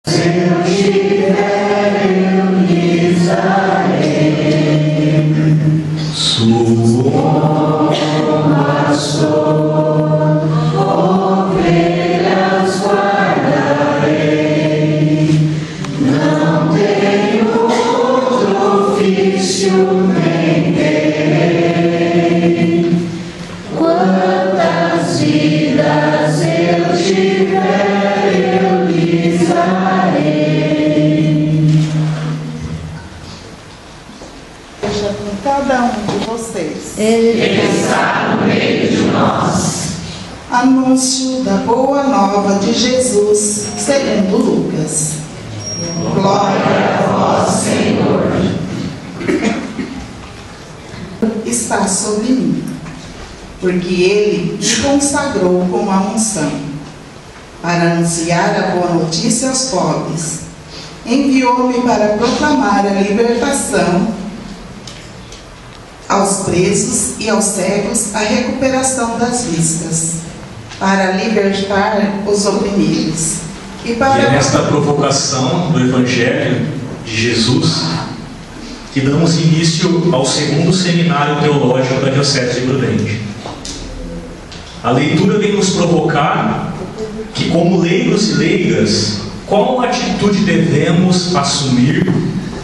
Se eu tiver, eu lhes darei. Sou bom pastor, ovelhas guardarei. Não tenho outro ofício nem terei. Quantas vidas eu tiver, eu lhes darei. Seja com cada um de vocês. Ele está no meio de nós. Anúncio da boa nova de Jesus, segundo Lucas. Glória a vós, Senhor. Está sobre mim, porque Ele me consagrou com a unção, para anunciar a boa notícia aos pobres. Enviou-me para proclamar a libertação aos presos e aos cegos, a recuperação das vistas, para libertar os oprimidos. E é nesta provocação do Evangelho de Jesus que damos início ao segundo seminário teológico da Diocese de Prudente. A leitura vem nos provocar que, como leigos e leigas, qual atitude devemos assumir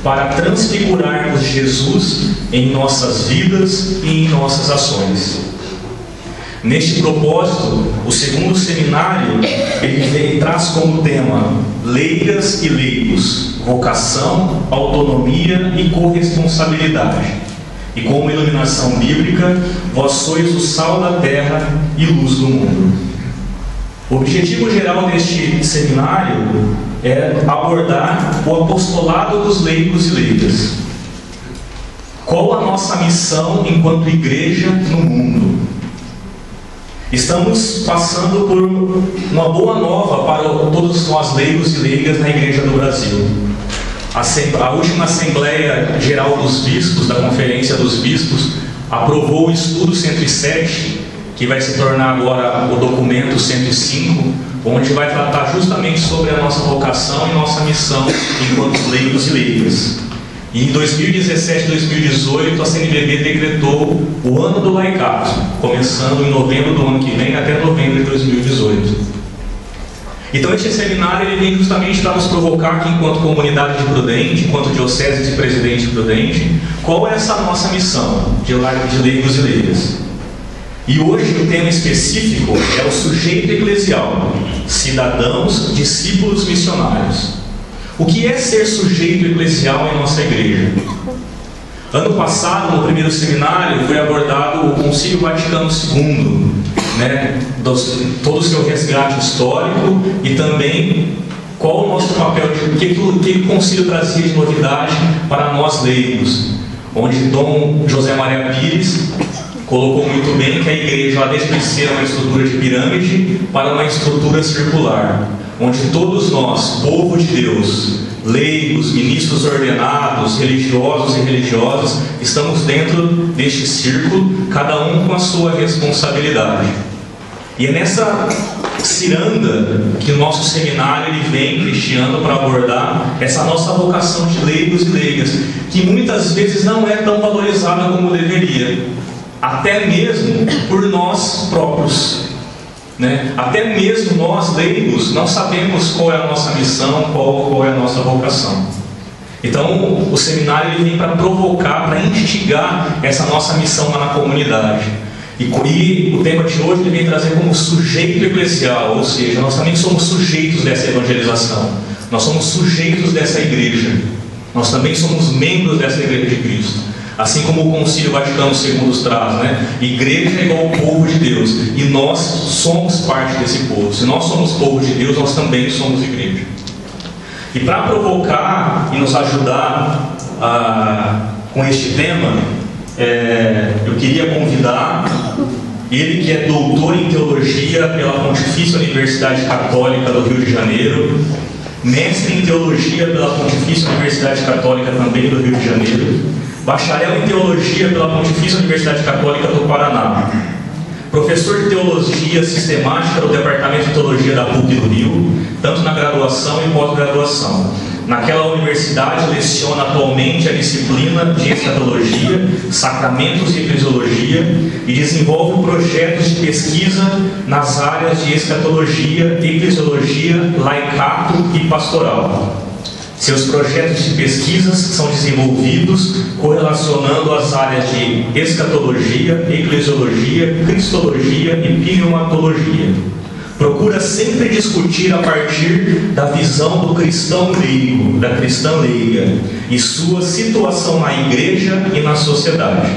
para transfigurarmos Jesus em nossas vidas e em nossas ações. Neste propósito, o segundo seminário ele traz como tema leigas e leigos, vocação, autonomia e corresponsabilidade. E como iluminação bíblica, vós sois o sal da terra e luz do mundo. O objetivo geral deste seminário é abordar o apostolado dos leigos e leigas. Qual a nossa missão enquanto igreja no mundo? Estamos passando por uma boa nova para todos nós leigos e leigas na Igreja do Brasil. A última Assembleia Geral dos Bispos, da Conferência dos Bispos, aprovou o Estudo 107, que vai se tornar agora o documento 105, onde vai tratar justamente sobre a nossa vocação e nossa missão enquanto leigos e leigas. E em 2017 e 2018, a CNBB decretou o ano do laicato, começando em novembro do ano que vem até novembro de 2018. Então, este seminário ele vem justamente para nos provocar que, enquanto comunidade de Prudente, enquanto Diocese de Presidente Prudente, qual é essa nossa missão de leigos e leigas. E hoje o tema específico é o sujeito eclesial, cidadãos, discípulos missionários. O que é ser sujeito eclesial em nossa igreja? Ano passado, no primeiro seminário, foi abordado o Concílio Vaticano II, todo o seu resgate histórico e também qual o nosso papel, o que o Concílio trazia de novidade para nós leigos, onde Dom José Maria Pires colocou muito bem que a igreja ela deixa de ser uma estrutura de pirâmide para uma estrutura circular, onde todos nós, povo de Deus, leigos, ministros ordenados, religiosos e religiosas, estamos dentro deste círculo, cada um com a sua responsabilidade. E é nessa ciranda que o nosso seminário ele vem cristiano para abordar essa nossa vocação de leigos e leigas, que muitas vezes não é tão valorizada como deveria, até mesmo por nós próprios. Até mesmo nós, leigos, não sabemos qual é a nossa missão, qual é a nossa vocação. Então, o seminário ele vem para provocar, para instigar essa nossa missão lá na comunidade. E o tema de hoje ele vem trazer como sujeito eclesial, ou seja, nós também somos sujeitos dessa evangelização. Nós somos sujeitos dessa igreja. Nós também somos membros dessa igreja de Cristo. Assim como o Concílio Vaticano II traz, igreja é igual ao povo de Deus, e nós somos parte desse povo. Se nós somos povo de Deus, nós também somos igreja. E para provocar e nos ajudar com este tema, eu queria convidar ele que é doutor em teologia pela Pontifícia Universidade Católica do Rio de Janeiro, mestre em teologia pela Pontifícia Universidade Católica também do Rio de Janeiro, bacharel em teologia pela Pontifícia Universidade Católica do Paraná, Professor de Teologia Sistemática do Departamento de Teologia da PUC do Rio, tanto na graduação e pós-graduação. Naquela universidade leciona atualmente a disciplina de Escatologia, Sacramentos e Eclesiologia e desenvolve projetos de pesquisa nas áreas de Escatologia, Eclesiologia, Laicato e Pastoral. Seus projetos de pesquisas são desenvolvidos correlacionando as áreas de Escatologia, Eclesiologia, Cristologia e Pneumatologia. Procura sempre discutir a partir da visão do cristão leigo, da cristã leiga, e sua situação na igreja e na sociedade.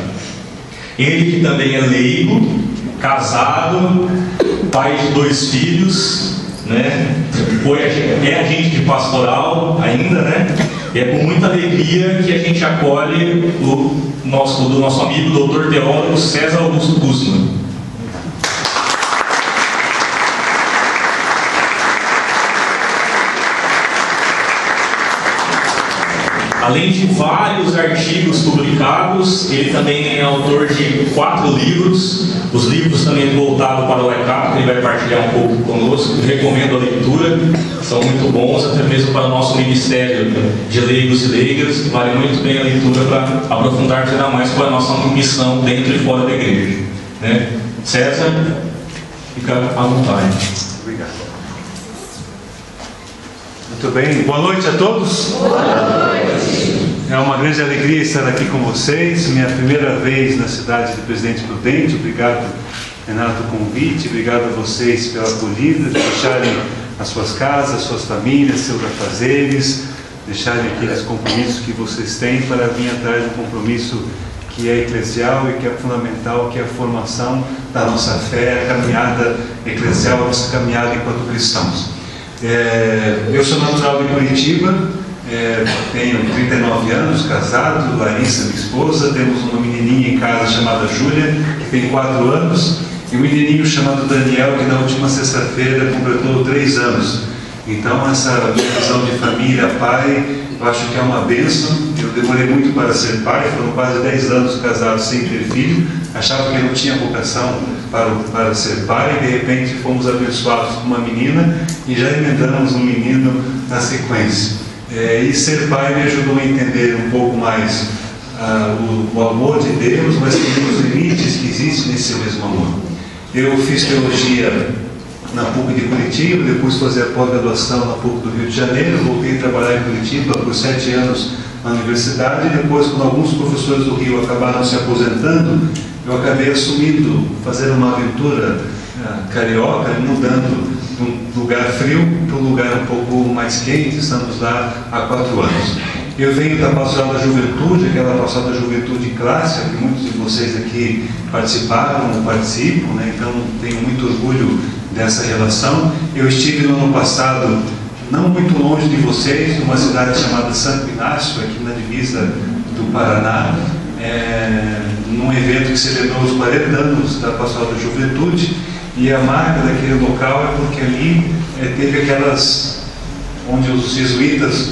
Ele que também é leigo, casado, pai de 2 filhos, né? É agente de pastoral ainda, né? E é com muita alegria que a gente acolhe do nosso amigo doutor teólogo César Augusto Guzman. Além de vários artigos publicados, ele também é autor de 4 livros. Os livros também voltados para o Laicato, que ele vai partilhar um pouco conosco. Recomendo a leitura, são muito bons, até mesmo para o nosso ministério de leigos e leigas. Vale muito bem a leitura para aprofundar ainda mais com a nossa missão dentro e fora da igreja. Né? César, fica à vontade. Obrigado. Muito bem, boa noite a todos. Boa noite. É uma grande alegria estar aqui com vocês. Minha primeira vez na cidade de Presidente Prudente. Obrigado, Renato, pelo convite. Obrigado a vocês pela acolhida, de deixarem as suas casas, suas famílias, seus afazeres, deixarem aqueles compromissos que vocês têm para vir atrás de um compromisso que é eclesial e que é fundamental, que é a formação da nossa fé, a caminhada eclesial, a nossa caminhada enquanto cristãos. Eu sou natural de Curitiba, tenho 39 anos, casado, Larissa, minha esposa, temos uma menininha em casa chamada Júlia, que tem 4 anos, e um menininho chamado Daniel, que na última sexta-feira completou 3 anos. Então essa visão de família, pai, eu acho que é uma bênção. Eu demorei muito para ser pai, foram quase 10 anos casados sem ter filho, achava que eu não tinha vocação para ser pai, e de repente fomos abençoados com uma menina e já emendamos um menino na sequência. E ser pai me ajudou a entender um pouco mais o amor de Deus, mas também os limites que existem nesse mesmo amor. Eu fiz teologia na PUC de Curitiba, depois fazer a pós-graduação na PUC do Rio de Janeiro, voltei a trabalhar em Curitiba por 7 anos na universidade, e depois, quando alguns professores do Rio acabaram se aposentando, eu acabei assumindo, fazendo uma aventura carioca, mudando de um lugar frio para um lugar um pouco mais quente. Estamos lá há 4 anos. Eu venho da Pastoral da Juventude, aquela Pastoral da Juventude clássica, que muitos de vocês aqui participaram ou participam, né? Então tenho muito orgulho dessa relação. Eu estive no ano passado, não muito longe de vocês, numa cidade chamada Santo Inácio, aqui na divisa do Paraná, num evento que celebrou os 40 anos da Pastoral da Juventude, e a marca daquele local é porque ali teve aquelas, onde os jesuítas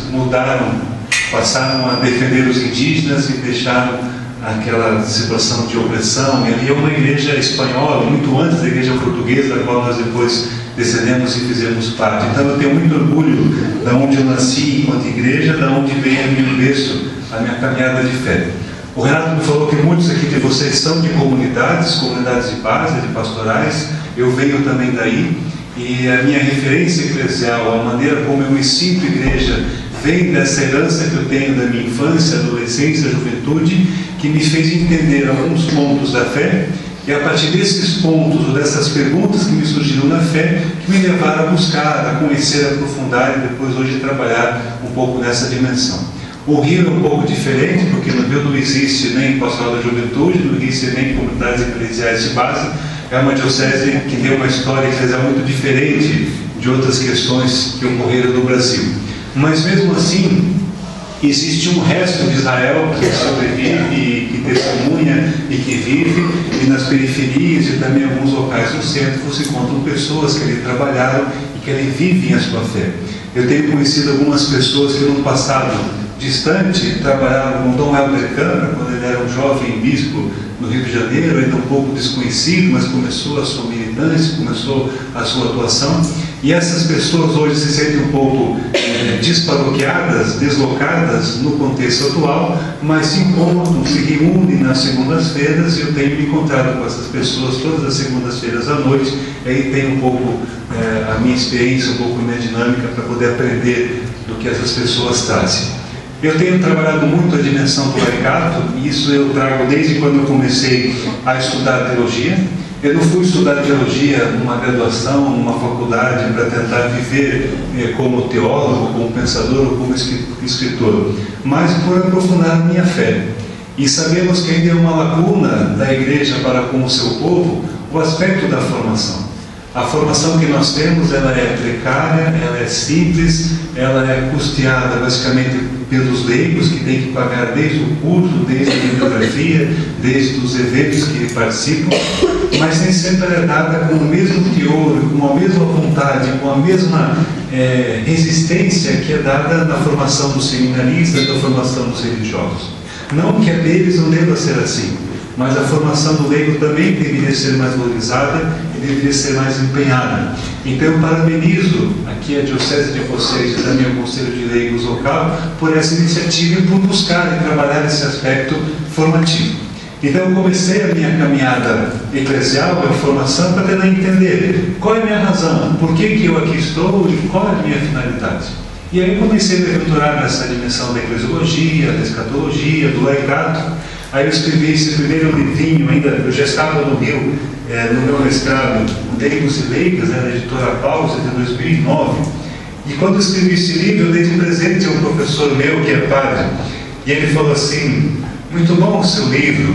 passaram a defender os indígenas e deixaram aquela situação de opressão. E ali é uma igreja espanhola, muito antes da igreja portuguesa, da qual nós depois descendemos e fizemos parte. Então eu tenho muito orgulho de onde eu nasci enquanto igreja, de onde vem a meu berço, a minha caminhada de fé. O Renato me falou que muitos aqui de vocês são de comunidades de base, de pastorais. Eu venho também daí, e a minha referência eclesial, a maneira como eu me sinto igreja, vem dessa herança que eu tenho da minha infância, adolescência, juventude, que me fez entender alguns pontos da fé, e a partir desses pontos, ou dessas perguntas que me surgiram na fé, que me levaram a buscar, a conhecer, a aprofundar, e depois hoje trabalhar um pouco nessa dimensão. O Rio é um pouco diferente, porque no Rio não existe nem Pastoral da Juventude, não existe nem comunidades eclesiais de base. É uma diocese que tem uma história eclesial muito diferente de outras questões que ocorreram no Brasil. Mas mesmo assim, existe um resto de Israel que sobrevive, e que testemunha e que vive, e nas periferias e também em alguns locais no centro se encontram pessoas que ali trabalharam e que ali vivem a sua fé. Eu tenho conhecido algumas pessoas que no passado distante, trabalhava com Dom Helder Câmara, quando ele era um jovem bispo no Rio de Janeiro, ainda um pouco desconhecido, mas começou a sua militância, começou a sua atuação. E essas pessoas hoje se sentem um pouco desparoquiadas, deslocadas no contexto atual, mas se encontram, se reúnem nas segundas-feiras, e eu tenho me encontrado com essas pessoas todas as segundas-feiras à noite, e aí tenho um pouco a minha experiência, um pouco a minha dinâmica para poder aprender do que essas pessoas trazem. Eu tenho trabalhado muito a dimensão do laicato, e isso eu trago desde quando eu comecei a estudar teologia. Eu não fui estudar teologia numa graduação, numa faculdade, para tentar viver como teólogo, como pensador ou como escritor, mas por aprofundar minha fé. E sabemos que ainda é uma lacuna da igreja para com o seu povo o aspecto da formação. A formação que nós temos, ela é precária, ela é simples, ela é custeada basicamente pelos leigos, que têm que pagar desde o curso, desde a bibliografia, desde os eventos que participam, mas nem sempre é dada com o mesmo teor, com a mesma vontade, com a mesma resistência que é dada na formação dos seminaristas, na formação dos religiosos. Não que a deles não deva ser assim, mas a formação do leigo também deveria ser mais valorizada e deveria ser mais empenhada. Então eu parabenizo aqui a diocese de vocês e também o Conselho de Leigos local por essa iniciativa e por buscarem trabalhar esse aspecto formativo. Então eu comecei a minha caminhada eclesial, a formação, para tentar entender qual é a minha razão, por que eu aqui estou e qual é a minha finalidade. E aí comecei a me aventurar nessa dimensão da eclesiologia, da escatologia, do laicato. Aí eu escrevi esse primeiro livrinho, ainda eu já estava no Rio, no meu mestrado, Leigos e Leigas, na editora Paus, de 2009. E quando eu escrevi esse livro, eu dei de presente a um professor meu, que é padre, e ele falou assim: muito bom o seu livro,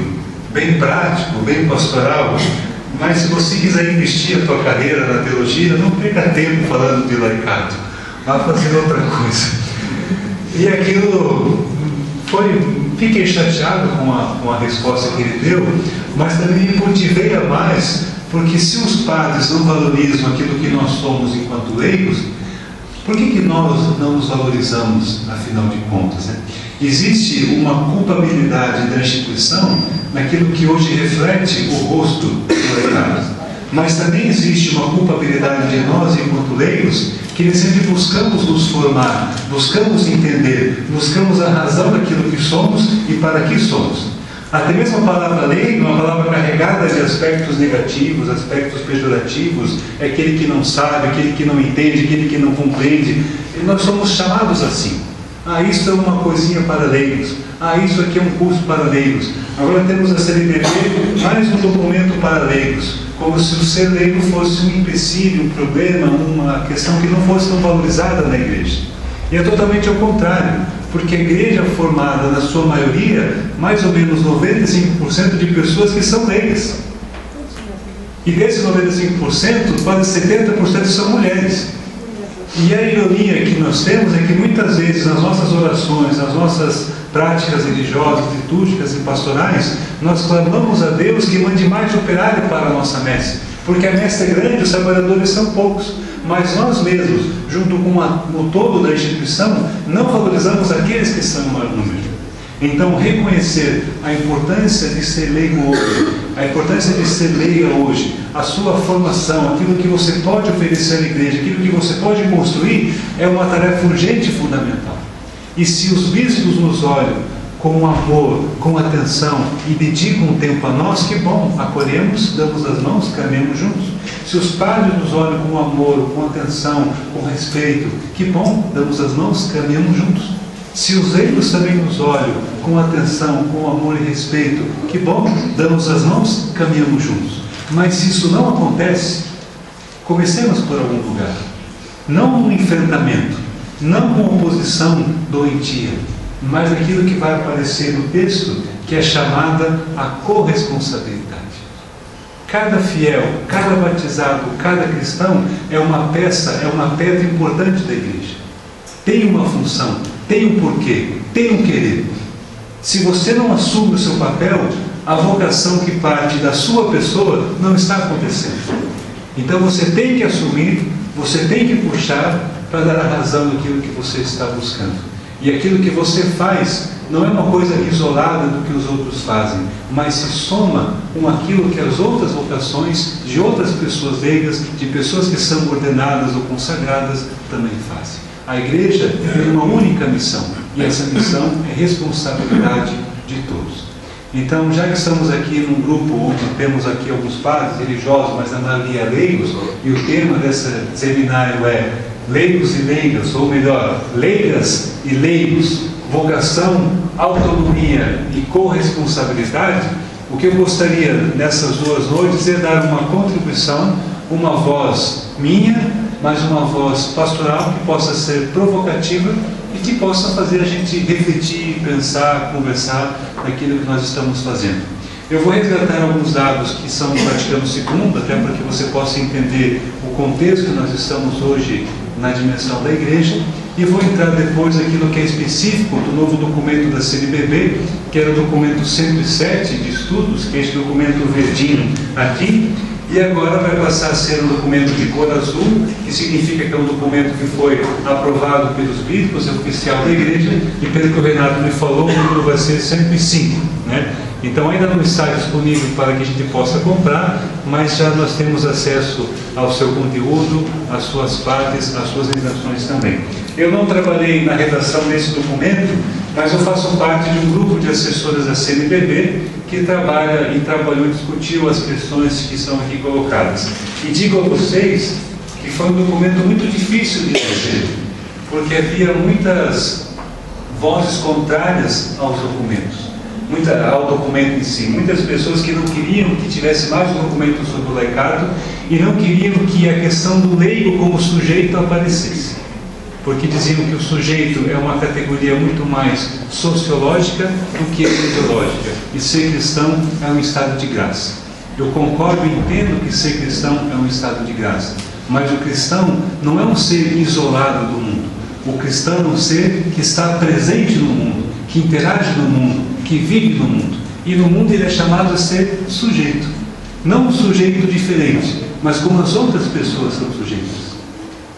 bem prático, bem pastoral, mas se você quiser investir a tua carreira na teologia, não perca tempo falando de laicato, vá fazer outra coisa. E aquilo fiquei chateado com a resposta que ele deu, mas também me motivei a mais, porque se os padres não valorizam aquilo que nós somos enquanto leigos, por que nós não nos valorizamos, afinal de contas, né? Existe uma culpabilidade da instituição naquilo que hoje reflete o rosto do leigado, mas também existe uma culpabilidade de nós, enquanto leigos, que sempre buscamos nos formar, buscamos entender, buscamos a razão daquilo que somos e para que somos. Até mesmo a palavra leigo é uma palavra carregada de aspectos negativos, aspectos pejorativos, é aquele que não sabe, aquele que não entende, aquele que não compreende. E nós somos chamados assim. Ah, isso é uma coisinha para leigos. Ah, isso aqui é um curso para leigos. Agora temos a CNBB mais um documento para leigos, como se o ser leigo fosse um empecilho, um problema, uma questão que não fosse tão valorizada na igreja. E é totalmente ao contrário, porque a igreja é formada, na sua maioria, mais ou menos 95% de pessoas que são leigas. E desses 95%, quase 70% são mulheres. E a ironia que nós temos é que muitas vezes nas nossas orações, nas nossas práticas religiosas, litúrgicas e pastorais, nós clamamos a Deus que mande mais operário para a nossa messe, porque a messe é grande, os trabalhadores são poucos, mas nós mesmos, junto com o todo da instituição, não valorizamos aqueles que são em maior número. Então, reconhecer a importância de ser leigo hoje, a importância de ser leiga hoje, a sua formação, aquilo que você pode oferecer à igreja, aquilo que você pode construir, é uma tarefa urgente e fundamental. E se os bispos nos olham com amor, com atenção e dedicam um tempo a nós, que bom, acolhemos, damos as mãos, caminhamos juntos. Se os padres nos olham com amor, com atenção, com respeito, que bom, damos as mãos, caminhamos juntos. Se os leigos também nos olham com atenção, com amor e respeito, que bom, damos as mãos, caminhamos juntos. Mas se isso não acontece, comecemos por algum lugar. Não no enfrentamento, não com oposição doentia, mas naquilo que vai aparecer no texto, que é chamada a corresponsabilidade. Cada fiel, cada batizado, cada cristão é uma peça, é uma pedra importante da igreja. Tem uma função, tem um porquê, tem um querer. Se você não assume o seu papel, a vocação que parte da sua pessoa não está acontecendo. Então você tem que assumir, você tem que puxar para dar a razão daquilo que você está buscando. E aquilo que você faz não é uma coisa isolada do que os outros fazem, mas se soma com aquilo que as outras vocações de outras pessoas leigas, de pessoas que são ordenadas ou consagradas, também fazem. A igreja tem uma única missão, e essa missão é responsabilidade de todos. Então, já que estamos aqui num grupo onde temos aqui alguns padres religiosos, mas a maioria leigos, e o tema desse seminário é leigos e leigas, ou melhor, leigas e leigos, vocação, autonomia e corresponsabilidade, o que eu gostaria nessas 2 noites é dar uma contribuição, uma voz minha, mas uma voz pastoral que possa ser provocativa e que possa fazer a gente refletir, pensar, conversar naquilo que nós estamos fazendo. Eu vou resgatar alguns dados que são do Vaticano II, até para que você possa entender o contexto que nós estamos hoje na dimensão da igreja, e vou entrar depois naquilo que é específico do novo documento da CNBB, que era o documento 107 de estudos, que é este documento verdinho aqui, e agora vai passar a ser um documento de cor azul, que significa que é um documento que foi aprovado pelos bispos, é oficial da igreja, e pelo que o Renato me falou, o número vai ser 105, né? Então ainda não está disponível para que a gente possa comprar, mas já nós temos acesso ao seu conteúdo, às suas partes, às suas intenções também. Eu não trabalhei na redação desse documento, mas eu faço parte de um grupo de assessores da CNBB que trabalha e trabalhou e discutiu as questões que são aqui colocadas. E digo a vocês que foi um documento muito difícil de fazer, porque havia muitas vozes contrárias aos documentos. Ao documento em si, muitas pessoas que não queriam que tivesse mais um documento sobre o laicado e não queriam que a questão do leigo como sujeito aparecesse, porque diziam que o sujeito é uma categoria muito mais sociológica do que eclesiológica, e ser cristão é um estado de graça. Eu concordo e entendo que ser cristão é um estado de graça, mas o cristão não é um ser isolado do mundo. O cristão é um ser que está presente no mundo, que interage no mundo, que vive no mundo. E no mundo ele é chamado a ser sujeito. Não um sujeito diferente, mas como as outras pessoas são sujeitas.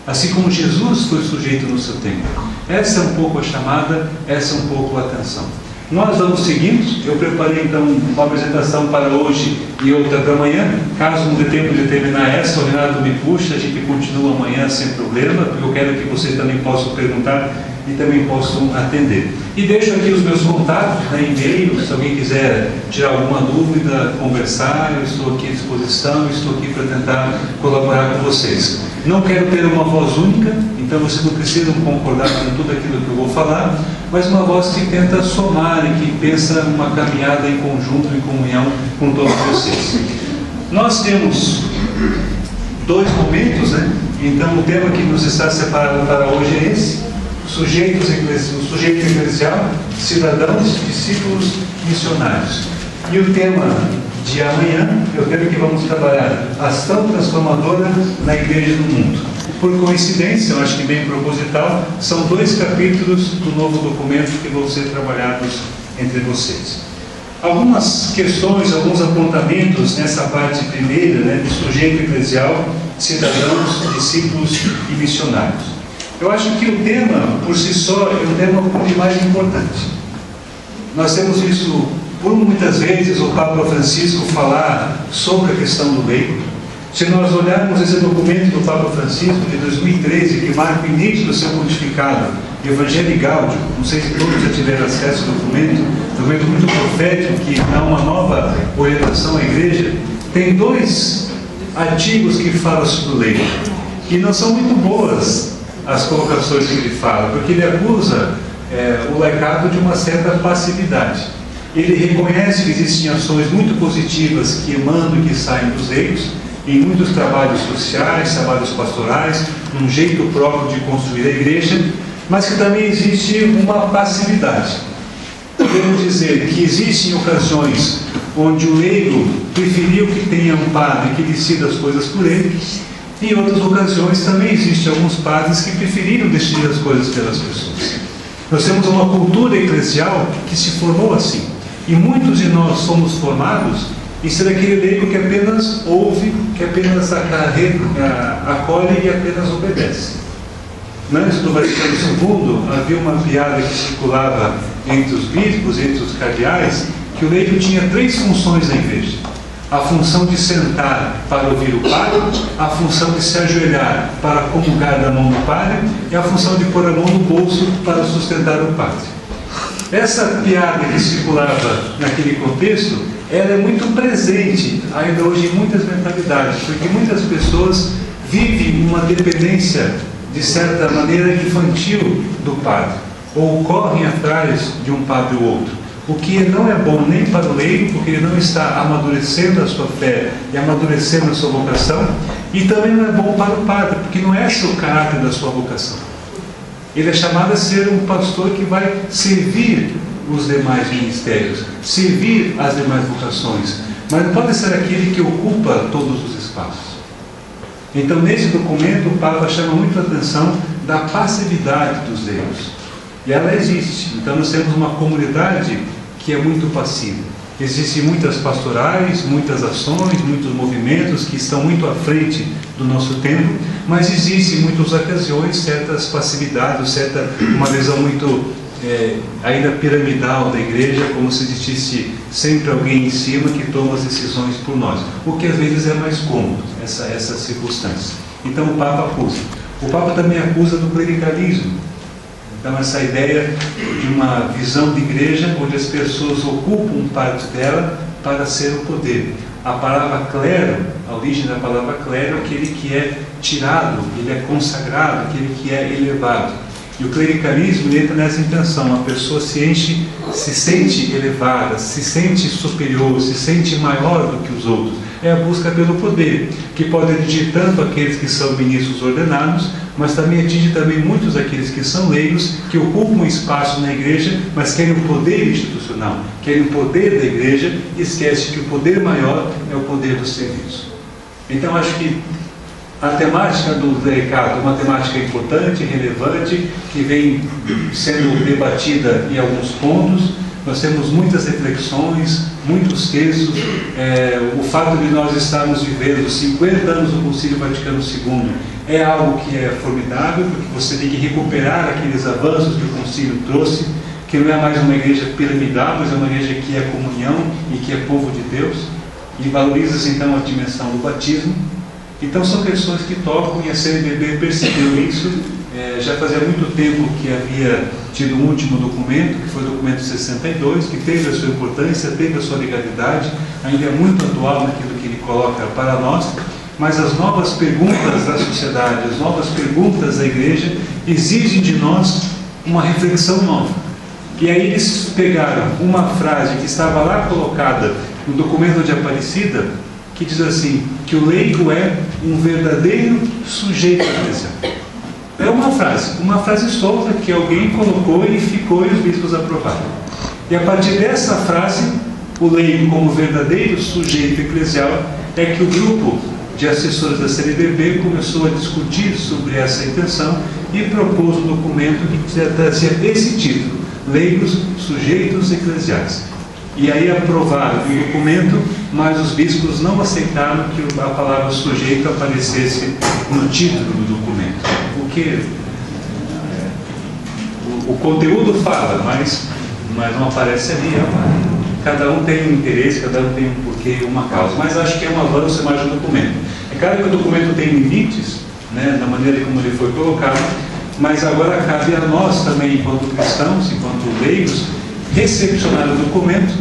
Assim como Jesus foi sujeito no seu tempo. Essa é um pouco a chamada, essa é um pouco a atenção. Nós vamos seguindo. Eu preparei então uma apresentação para hoje e outra para amanhã. Caso não dê tempo de terminar essa, o Renato me puxa, a gente continua amanhã sem problema, porque eu quero que vocês também possam perguntar e também possam atender. E deixo aqui os meus contatos, e-mail, se alguém quiser tirar alguma dúvida, conversar, eu estou aqui à disposição, estou aqui para tentar colaborar com vocês. Não quero ter uma voz única, então vocês não precisam concordar com tudo aquilo que eu vou falar, mas uma voz que tenta somar e que pensa uma caminhada em conjunto, em comunhão com todos vocês. Nós temos 2 momentos, né? Então o tema que nos está separado para hoje é esse. O sujeito eclesial, cidadãos, discípulos, missionários. E o tema de amanhã, eu creio que vamos trabalhar ação transformadora na igreja do mundo. Por coincidência, eu acho que bem proposital, são 2 capítulos do novo documento que vão ser trabalhados entre vocês. Algumas questões, alguns apontamentos nessa parte primeira, né, de sujeito eclesial, cidadãos, discípulos e missionários. Eu acho que o tema, por si só, é o tema mais importante. Nós temos visto, por muitas vezes, o Papa Francisco falar sobre a questão do leigo. Se nós olharmos esse documento do Papa Francisco de 2013, que marca o início do seu pontificado, Evangelii Gaudium, não sei se todos já tiveram acesso ao documento muito profético, que dá uma nova orientação à igreja, tem 2 artigos que falam sobre o leigo. E não são muito boas as colocações que ele fala, porque ele acusa o laicado de uma certa passividade. Ele reconhece que existem ações muito positivas que emanam e que saem dos leigos, em muitos trabalhos sociais, trabalhos pastorais, um jeito próprio de construir a igreja, mas que também existe uma passividade. Podemos dizer que existem ocasiões onde o leigo preferiu que tenha um padre que decida as coisas por ele, e em outras ocasiões também existem alguns padres que preferiram decidir as coisas pelas pessoas. Nós temos uma cultura eclesial que se formou assim, e muitos de nós somos formados em ser aquele leigo que apenas ouve, que apenas acolhe e apenas obedece. Antes do Vaticano II, havia uma piada que circulava entre os bispos, entre os cardeais, que o leigo tinha 3 funções na igreja. A função de sentar para ouvir o padre, a função de se ajoelhar para comungar da mão do padre e a função de pôr a mão no bolso para sustentar o padre. Essa piada que circulava naquele contexto, ela é muito presente ainda hoje em muitas mentalidades, porque muitas pessoas vivem uma dependência, de certa maneira, infantil do padre, ou correm atrás de um padre ou outro. O que não é bom nem para o leigo, porque ele não está amadurecendo a sua fé e amadurecendo a sua vocação, e também não é bom para o padre, porque não é esse o caráter da sua vocação. Ele é chamado a ser um pastor que vai servir os demais ministérios, servir as demais vocações, mas não pode ser aquele que ocupa todos os espaços. Então, nesse documento, o Papa chama muito a atenção da passividade dos leigos. E ela existe. Então nós temos uma comunidade que é muito passiva. Existem muitas pastorais, muitas ações, muitos movimentos que estão muito à frente do nosso tempo, mas existem em muitas ocasiões certas passividades, uma visão muito ainda piramidal da igreja, como se existisse sempre alguém em cima que toma as decisões por nós, o que às vezes é mais cômodo, essa circunstância. Então o Papa acusa. O Papa também acusa do clericalismo. Então essa ideia de uma visão de igreja onde as pessoas ocupam parte dela para ser o poder. A palavra clero, a origem da palavra clero, é aquele que é tirado, ele é consagrado, aquele que é elevado. E o clericalismo entra nessa intenção, a pessoa se sente elevada, se sente superior, se sente maior do que os outros. É a busca pelo poder, que pode atingir tanto aqueles que são ministros ordenados, mas também atinge também muitos daqueles que são leigos, que ocupam espaço na igreja, mas querem o poder institucional, querem o poder da igreja e esquecem que o poder maior é o poder do serviço. Então acho que a temática do clericato é uma temática importante, relevante, que vem sendo debatida em alguns pontos. Nós temos muitas reflexões, muitos textos. O fato de nós estarmos vivendo 50 anos do Concílio Vaticano II é algo que é formidável, porque você tem que recuperar aqueles avanços que o Concílio trouxe, que não é mais uma igreja piramidal, mas é uma igreja que é comunhão e que é povo de Deus, e valoriza-se então a dimensão do batismo. Então são questões que tocam, e a CNBB percebeu isso. Já fazia muito tempo que havia tido um último documento, que foi o documento 62, que teve a sua importância, teve a sua legalidade, ainda é muito atual naquilo que ele coloca para nós, mas as novas perguntas da sociedade, as novas perguntas da igreja exigem de nós uma reflexão nova. E aí eles pegaram uma frase que estava lá colocada no documento de Aparecida, que diz assim, que o leigo é um verdadeiro sujeito eclesial. É uma frase solta que alguém colocou e ficou e os bispos aprovaram. E a partir dessa frase, o leigo como verdadeiro sujeito eclesial, é que o grupo de assessores da CNBB começou a discutir sobre essa intenção e propôs um documento que trazia esse título, Leigos Sujeitos Eclesiais. E aí aprovaram o documento, mas os bispos não aceitaram que a palavra sujeito aparecesse no título do documento. Porque o conteúdo fala, mas não aparece ali. Cada um tem um interesse, cada um tem um porquê e uma causa. Mas acho que é um avanço mais do documento. É claro que o documento tem limites, né, da maneira como ele foi colocado, mas agora cabe a nós também, enquanto cristãos, enquanto leigos, recepcionar o documento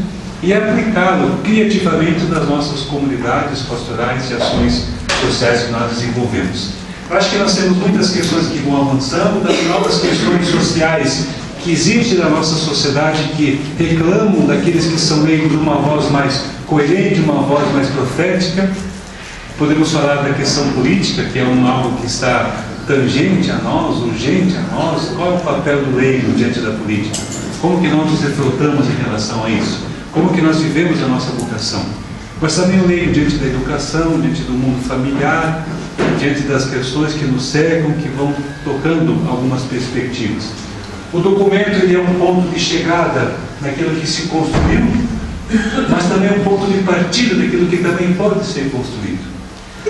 e aplicá-lo criativamente nas nossas comunidades pastorais e ações sociais que nós desenvolvemos. Eu acho que nós temos muitas questões que vão avançando, das novas questões sociais que existem na nossa sociedade, que reclamam daqueles que são leigos de uma voz mais coerente, uma voz mais profética. Podemos falar da questão política, que é algo que está tangente a nós, urgente a nós. Qual é o papel do leigo diante da política? Como que nós nos reflotamos em relação a isso? Como que nós vivemos a nossa vocação? Mas também o leigo diante da educação, diante do mundo familiar, diante das questões que nos cercam, que vão tocando algumas perspectivas. O documento ele é um ponto de chegada naquilo que se construiu, mas também é um ponto de partida daquilo que também pode ser construído.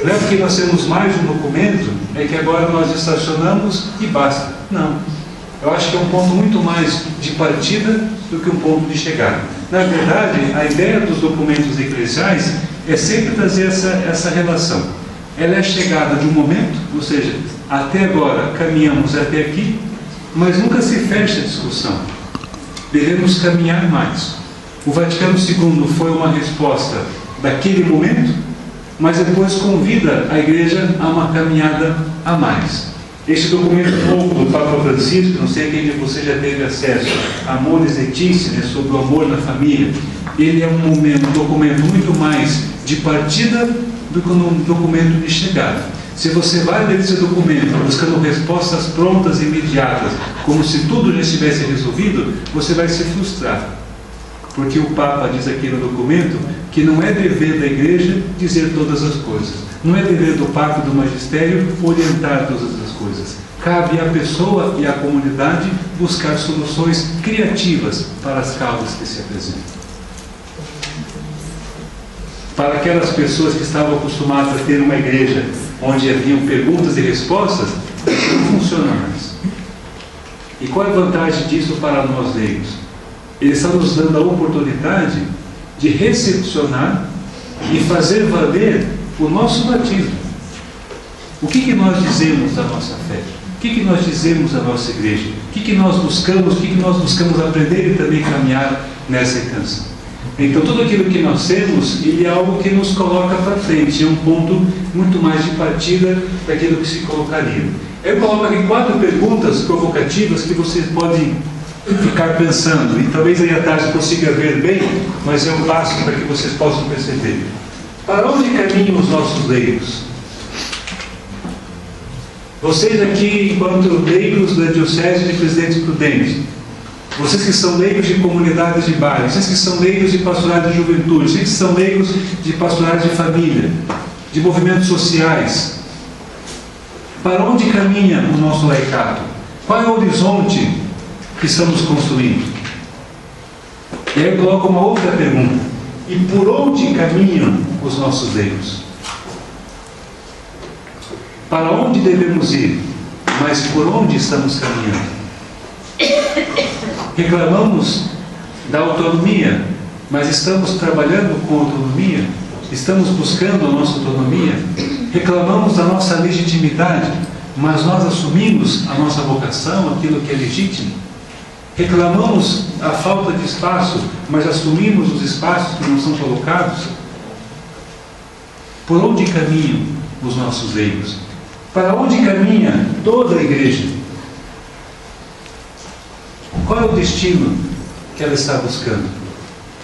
Não é porque nós temos mais um documento, é que agora nós estacionamos e basta. Não. Eu acho que é um ponto muito mais de partida do que um ponto de chegada. Na verdade, a ideia dos documentos eclesiais é sempre trazer essa relação. Ela é a chegada de um momento, ou seja, até agora caminhamos até aqui, mas nunca se fecha a discussão. Devemos caminhar mais. O Vaticano II foi uma resposta daquele momento, mas depois convida a Igreja a uma caminhada a mais. Este documento novo do Papa Francisco, não sei quem de vocês já teve acesso, Amoris Laetitia, né, sobre o amor na família, ele é um documento muito mais de partida do que um documento de chegada. Se você vai ler esse documento buscando respostas prontas e imediatas, como se tudo já estivesse resolvido, você vai se frustrar. Porque o Papa diz aqui no documento que não é dever da Igreja dizer todas as coisas. Não é dever do Papa e do Magistério orientar todas as coisas. Cabe à pessoa e à comunidade buscar soluções criativas para as causas que se apresentam. Para aquelas pessoas que estavam acostumadas a ter uma igreja onde haviam perguntas e respostas, não funciona mais. E qual é a vantagem disso para nós leigos? Eles estão nos dando a oportunidade de recepcionar e fazer valer o nosso batismo. O que nós dizemos da nossa fé? O que nós dizemos da nossa igreja? O que nós buscamos? O que nós buscamos aprender e também caminhar nessa intenção? Então, tudo aquilo que nós temos, ele é algo que nos coloca para frente, é um ponto muito mais de partida daquilo que se colocaria. Eu coloco aqui 4 perguntas provocativas que vocês podem ficar pensando, e talvez aí à tarde consiga ver bem, mas eu passo para que vocês possam perceber. Para onde caminham os nossos leigos? Vocês aqui, enquanto leigos da Diocese de Presidente Prudente, vocês que são leigos de comunidades de bairro, vocês que são leigos de pastorais de juventude, vocês que são leigos de pastorais de família, de movimentos sociais, para onde caminha o nosso laicato? Qual é o horizonte que estamos construindo? E aí eu coloco uma outra pergunta: e por onde caminham os nossos leigos? Para onde devemos ir? Mas por onde estamos caminhando? Reclamamos da autonomia, mas estamos trabalhando com autonomia? Estamos buscando a nossa autonomia? Reclamamos da nossa legitimidade, mas nós assumimos a nossa vocação, aquilo que é legítimo? Reclamamos a falta de espaço, mas assumimos os espaços que não são colocados? Por onde caminham os nossos leigos? Para onde caminha toda a igreja? Qual é o destino que ela está buscando?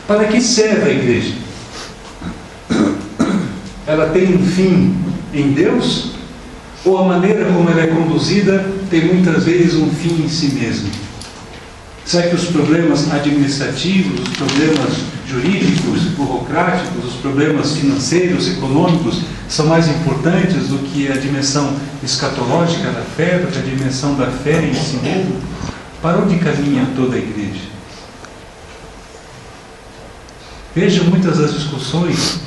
Para que serve a igreja? Ela tem um fim em Deus? Ou a maneira como ela é conduzida tem muitas vezes um fim em si mesma? Será que os problemas administrativos, os problemas jurídicos, burocráticos, os problemas financeiros, econômicos, são mais importantes do que a dimensão escatológica da fé, do que a dimensão da fé em si mesmo? Para onde caminha toda a igreja? Veja muitas das discussões,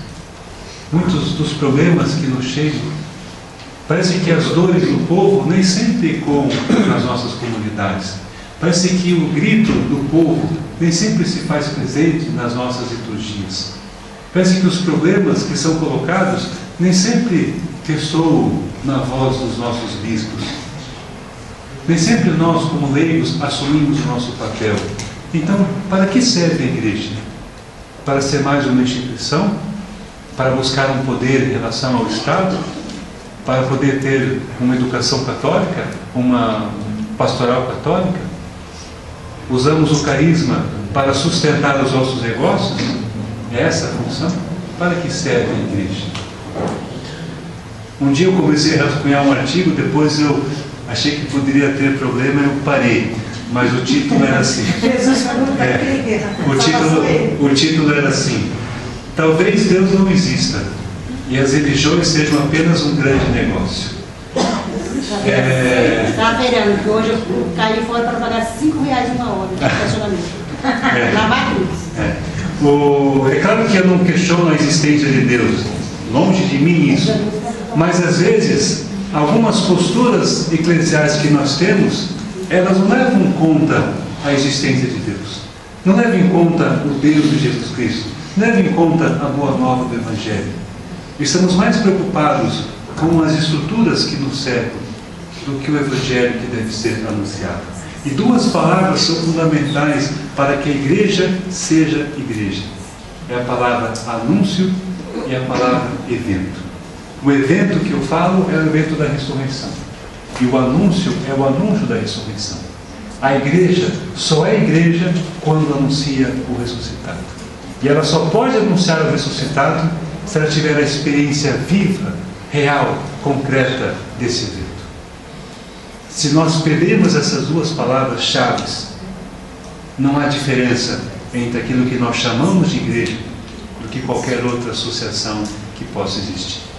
muitos dos problemas que nos chegam. Parece que as dores do povo nem sempre ecoam nas nossas comunidades. Parece que o grito do povo nem sempre se faz presente nas nossas liturgias. Parece que os problemas que são colocados nem sempre ressoam na voz dos nossos bispos. Nem sempre nós, como leigos, assumimos o nosso papel. Então, para que serve a igreja? Para ser mais uma instituição? Para buscar um poder em relação ao Estado? Para poder ter uma educação católica? Uma pastoral católica? Usamos o carisma para sustentar os nossos negócios? É essa a função? Para que serve a igreja? Um dia eu comecei a rascunhar um artigo, depois eu achei que poderia ter problema, eu parei. Mas o título era assim. O título era assim: talvez Deus não exista e as religiões sejam apenas um grande negócio. Está verando que hoje eu caí fora para pagar R$5 uma hora de estacionamento. Na Matriz. É claro que eu não questiono a existência de Deus. Longe de mim isso. Mas às vezes, algumas posturas eclesiais que nós temos, elas não levam em conta a existência de Deus. Não levam em conta o Deus de Jesus Cristo. Não levam em conta a boa nova do Evangelho. Estamos mais preocupados com as estruturas que nos cercam do que o Evangelho que deve ser anunciado. E duas palavras são fundamentais para que a igreja seja igreja. É a palavra anúncio e a palavra evento. O evento que eu falo é o evento da ressurreição. E o anúncio é o anúncio da ressurreição. A igreja só é igreja quando anuncia o ressuscitado. E ela só pode anunciar o ressuscitado se ela tiver a experiência viva, real, concreta desse evento. Se nós perdermos essas duas palavras-chave, não há diferença entre aquilo que nós chamamos de igreja do que qualquer outra associação que possa existir.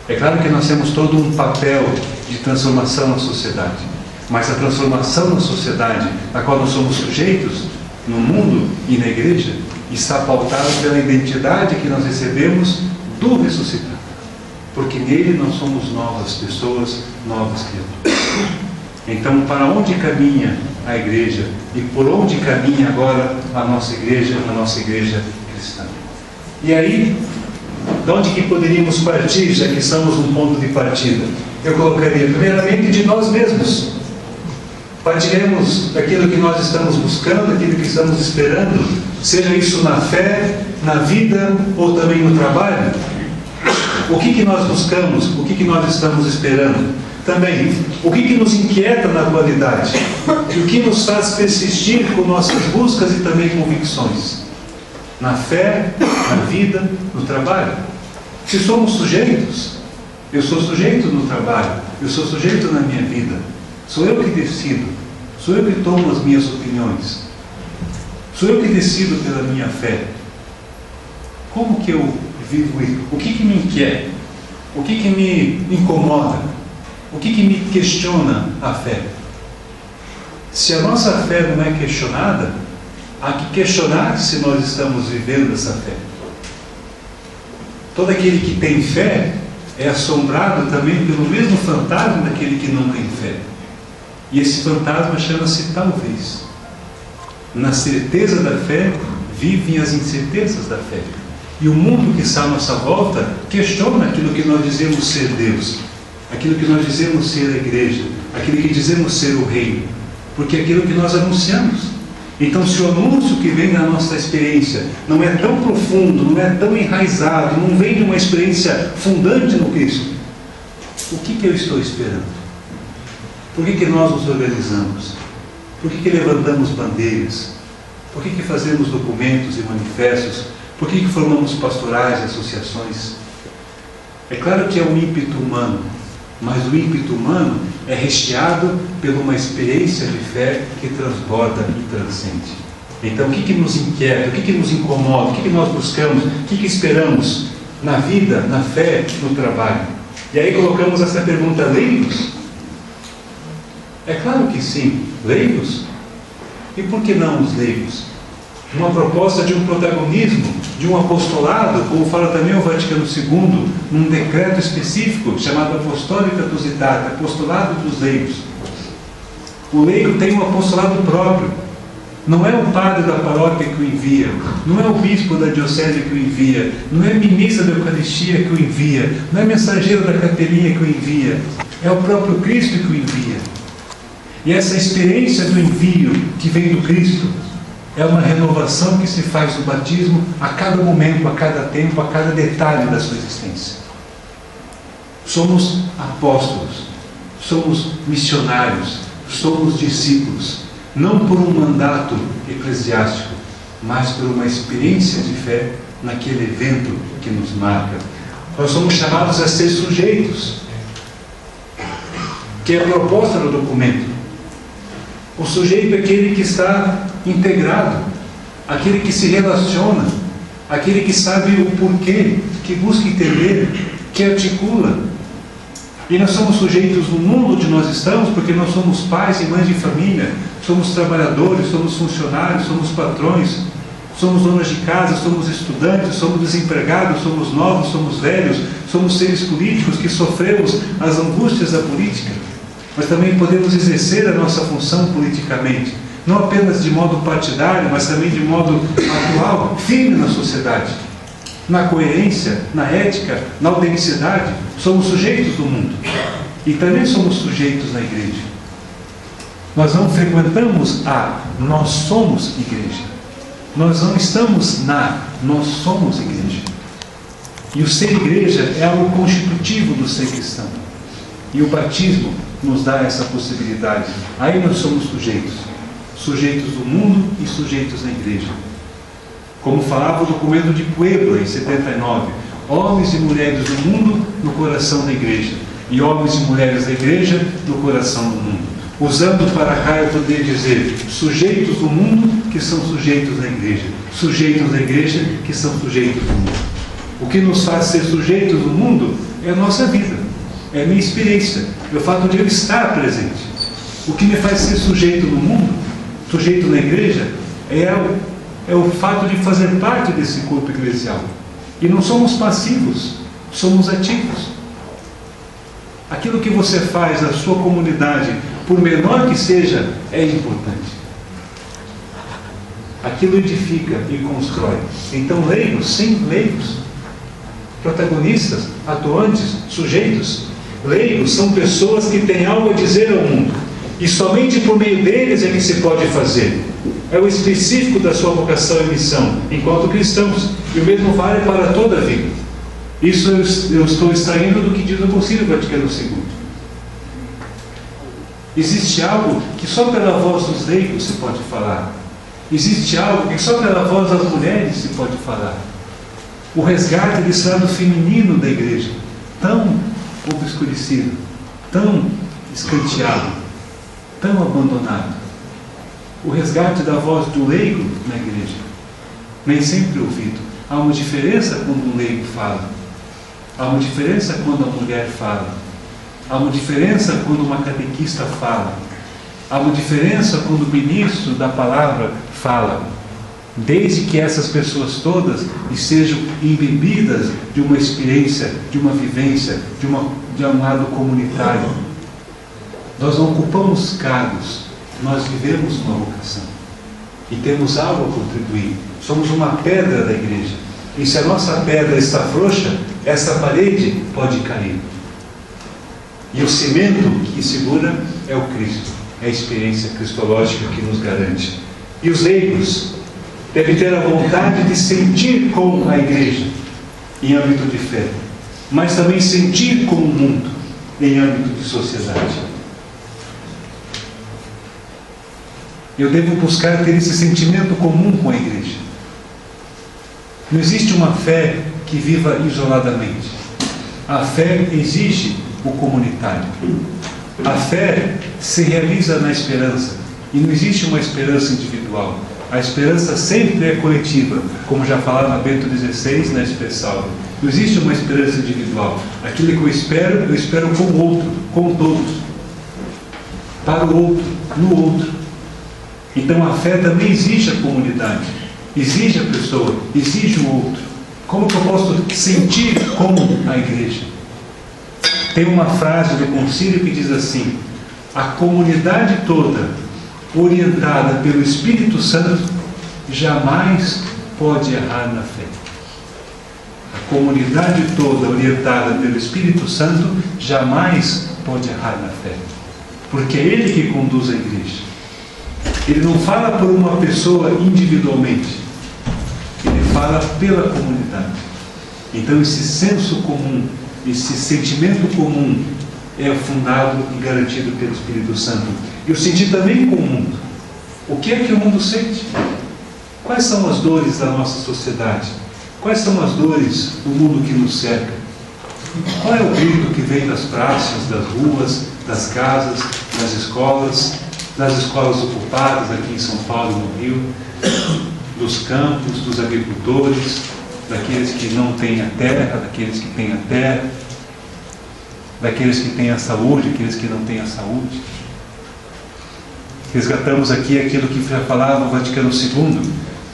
É claro que nós temos todo um papel de transformação na sociedade, mas a transformação na sociedade, a qual nós somos sujeitos, no mundo e na igreja, está pautada pela identidade que nós recebemos do ressuscitado. Porque nele nós somos novas pessoas, novas criaturas. Então, para onde caminha a igreja e por onde caminha agora a nossa igreja cristã? E aí, de onde que poderíamos partir, já que estamos num ponto de partida? Eu colocaria primeiramente de nós mesmos. Partiremos daquilo que nós estamos buscando, daquilo que estamos esperando, seja isso na fé, na vida ou também no trabalho. O que nós buscamos? O que nós estamos esperando? Também, o que nos inquieta na atualidade? E o que nos faz persistir com nossas buscas e também convicções? Na fé, na vida, no trabalho. Se somos sujeitos, eu sou sujeito no trabalho, eu sou sujeito na minha vida. Sou eu que decido, sou eu que tomo as minhas opiniões. Sou eu que decido pela minha fé. Como que eu vivo isso? O que me inquieta? O que me incomoda? O que me questiona a fé? Se a nossa fé não é questionada, há que questionar se nós estamos vivendo essa fé. Todo aquele que tem fé é assombrado também pelo mesmo fantasma daquele que não tem fé. E esse fantasma chama-se talvez. Na certeza da fé, vivem as incertezas da fé. E o mundo que está à nossa volta questiona aquilo que nós dizemos ser Deus, aquilo que nós dizemos ser a igreja, aquilo que dizemos ser o reino, porque é aquilo que nós anunciamos. Então, se o anúncio que vem da nossa experiência não é tão profundo, não é tão enraizado, não vem de uma experiência fundante no Cristo, o que eu estou esperando? Por que nós nos organizamos? Por que levantamos bandeiras? Por que fazemos documentos e manifestos? Por que formamos pastorais e associações? É claro que é um ímpeto humano, mas o ímpeto humano é recheado por uma experiência de fé que transborda e transcende. Então, o que nos inquieta, o que nos incomoda, o que nós buscamos, o que esperamos na vida, na fé, no trabalho? E aí colocamos essa pergunta: leigos? É claro que sim, leigos. E por que não os leigos? Uma proposta de um protagonismo, de um apostolado, como fala também o Vaticano II, num decreto específico chamado Apostolica Tusitata, apostolado dos leigos. O leigo tem um apostolado próprio. Não é o padre da paróquia que o envia, não é o bispo da diocese que o envia, não é a ministra da Eucaristia que o envia, não é mensageiro da capelinha que o envia, é o próprio Cristo que o envia. E essa experiência do envio que vem do Cristo é uma renovação que se faz do batismo a cada momento, a cada tempo, a cada detalhe da sua existência. Somos apóstolos, somos missionários, somos discípulos, não por um mandato eclesiástico, mas por uma experiência de fé naquele evento que nos marca. Nós somos chamados a ser sujeitos, que é a proposta do documento. O sujeito é aquele que está integrado, aquele que se relaciona, aquele que sabe o porquê, que busca entender, que articula. E nós somos sujeitos no mundo onde nós estamos, porque nós somos pais e mães de família, somos trabalhadores, somos funcionários, somos patrões, Somos donas de casa, somos estudantes, somos desempregados, somos novos, somos velhos, somos seres políticos que sofremos as angústias da política, mas também podemos exercer a nossa função politicamente, não apenas de modo partidário, mas também de modo atual, firme na sociedade, na coerência, na ética, na autenticidade. Somos sujeitos do mundo e também somos sujeitos na igreja. Nós não frequentamos nós somos igreja. Nós não estamos nós somos igreja. E o ser igreja é algo constitutivo do ser cristão. E o batismo nos dá essa possibilidade. Aí nós somos sujeitos. Sujeitos do mundo e sujeitos na igreja. Como falava o documento de Puebla, em 79. Homens e mulheres do mundo no coração da igreja. E homens e mulheres da igreja no coração do mundo. Usando para cá eu poderia dizer sujeitos do mundo que são sujeitos da igreja. Sujeitos da igreja que são sujeitos do mundo. O que nos faz ser sujeitos do mundo é a nossa vida. É a minha experiência. É o fato de eu estar presente. O que me faz ser sujeito no mundo, sujeito na igreja, é o fato de fazer parte desse corpo eclesial. E não somos passivos, somos ativos. Aquilo que você faz na sua comunidade, por menor que seja, é importante. Aquilo edifica e constrói. Então, leigos, sim, leigos. Protagonistas, atuantes, sujeitos. Leigos são pessoas que têm algo a dizer ao mundo. E somente por meio deles é que se pode fazer. É o específico da sua vocação e missão, enquanto cristãos. E o mesmo vale para toda a vida. Isso eu estou extraindo do que diz o Concílio Vaticano II. Existe algo que só pela voz dos leigos se pode falar. Existe algo que só pela voz das mulheres se pode falar. O resgate desse lado feminino da igreja, tão obscurecido, tão escanteado, tão abandonado. O resgate da voz do leigo na igreja, nem sempre ouvido. Há uma diferença quando um leigo fala. Há uma diferença quando a mulher fala. Há uma diferença quando uma catequista fala. Há uma diferença quando o ministro da palavra fala. Desde que essas pessoas todas estejam imbebidas de uma experiência, de uma vivência, de um lado comunitário. Nós não ocupamos cargos, nós vivemos uma vocação. E temos algo a contribuir. Somos uma pedra da igreja. E se a nossa pedra está frouxa, essa parede pode cair. E o cimento que segura é o Cristo, é a experiência cristológica que nos garante. E os leigos devem ter a vontade de sentir com a igreja, em âmbito de fé, mas também sentir com o mundo, em âmbito de sociedade. Eu devo buscar ter esse sentimento comum com a igreja. Não existe uma fé que viva isoladamente. A fé exige o comunitário. A fé se realiza na esperança. E não existe uma esperança individual. A esperança sempre é coletiva, como já falava Bento XVI na Espessal. Não existe uma esperança individual. Aquilo que eu espero com o outro, com todos. Para o outro, no outro. Então a fé também exige a comunidade, exige a pessoa, exige o outro. Como que eu posso sentir com a igreja? Tem uma frase do concílio que diz assim: a comunidade toda, orientada pelo Espírito Santo, jamais pode errar na fé. A comunidade toda, orientada pelo Espírito Santo, jamais pode errar na fé. Porque é Ele que conduz a igreja. Ele não fala por uma pessoa individualmente. Ele fala pela comunidade. Então esse senso comum, esse sentimento comum é fundado e garantido pelo Espírito Santo. E eu senti também com o mundo. O que é que o mundo sente? Quais são as dores da nossa sociedade? Quais são as dores do mundo que nos cerca? Qual é o grito que vem das praças, das ruas, das casas, das escolas ocupadas aqui em São Paulo e no Rio, dos campos, dos agricultores, daqueles que não têm a terra, daqueles que têm a terra, daqueles que têm a saúde, daqueles que não têm a saúde. Resgatamos aqui aquilo que já falava o Vaticano II,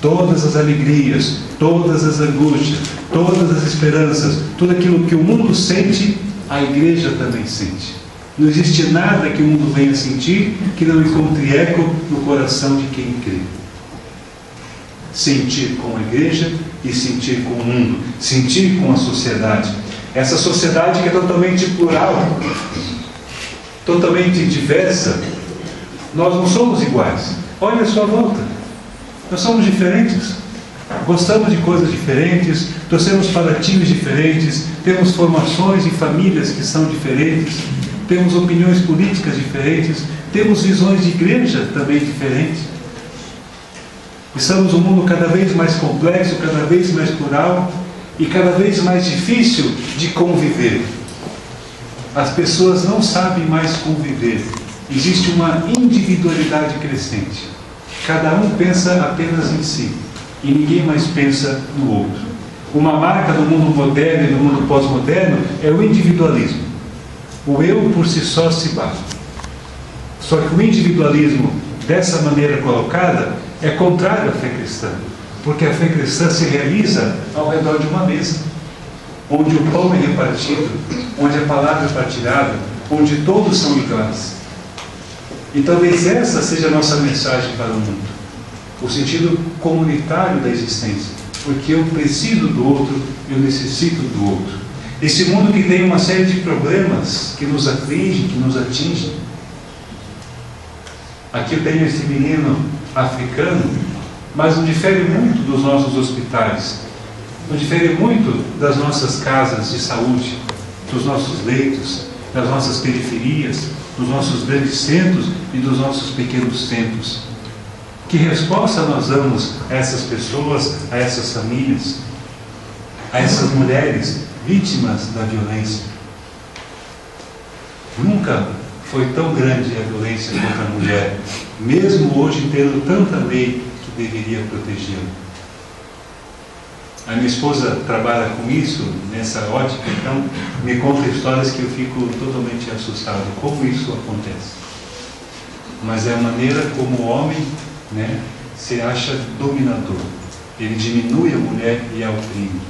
todas as alegrias, todas as angústias, todas as esperanças, tudo aquilo que o mundo sente, a igreja também sente. Não existe nada que o mundo venha sentir que não encontre eco no coração de quem crê. Sentir com a igreja e sentir com o mundo, sentir com a sociedade. Essa sociedade que é totalmente plural, totalmente diversa. Nós não somos iguais. Olha a sua volta. Nós somos diferentes. Gostamos de coisas diferentes, torcemos para times diferentes, temos formações e famílias que são diferentes, temos opiniões políticas diferentes, temos visões de igreja também diferentes. Estamos num mundo cada vez mais complexo, cada vez mais plural e cada vez mais difícil de conviver. As pessoas não sabem mais conviver. Existe uma individualidade crescente. Cada um pensa apenas em si e ninguém mais pensa no outro. Uma marca do mundo moderno e do mundo pós-moderno é o individualismo. O eu por si só se basta. Só que o individualismo, dessa maneira colocada, é contrário à fé cristã, porque a fé cristã se realiza ao redor de uma mesa, onde o pão é repartido, onde a palavra é partilhada, onde todos são iguais. E talvez essa seja a nossa mensagem para o mundo, o sentido comunitário da existência, porque eu preciso do outro, eu necessito do outro. Esse mundo que tem uma série de problemas que nos afligem, que nos atingem. Aqui eu tenho esse menino africano, mas não difere muito dos nossos hospitais, não difere muito das nossas casas de saúde, dos nossos leitos, das nossas periferias, dos nossos grandes centros e dos nossos pequenos centros. Que resposta nós damos a essas pessoas, a essas famílias, a essas mulheres vítimas da violência? Nunca foi tão grande a violência contra a mulher, mesmo hoje tendo tanta lei que deveria protegê-la. A minha esposa trabalha com isso, nessa ótica, então me conta histórias que eu fico totalmente assustado. Como isso acontece? Mas é a maneira como o homem, se acha dominador. Ele diminui a mulher e a oprime.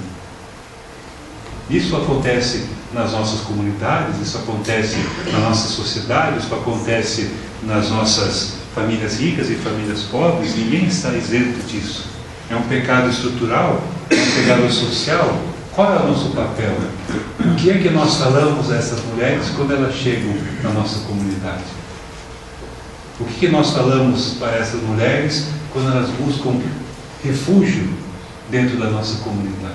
Isso acontece nas nossas comunidades, isso acontece na nossa sociedade, isso acontece nas nossas famílias ricas e famílias pobres. Ninguém está isento disso. É um pecado estrutural, é um pecado social. Qual é o nosso papel? O que é que nós falamos a essas mulheres quando elas chegam na nossa comunidade? O que nós falamos para essas mulheres quando elas buscam refúgio dentro da nossa comunidade?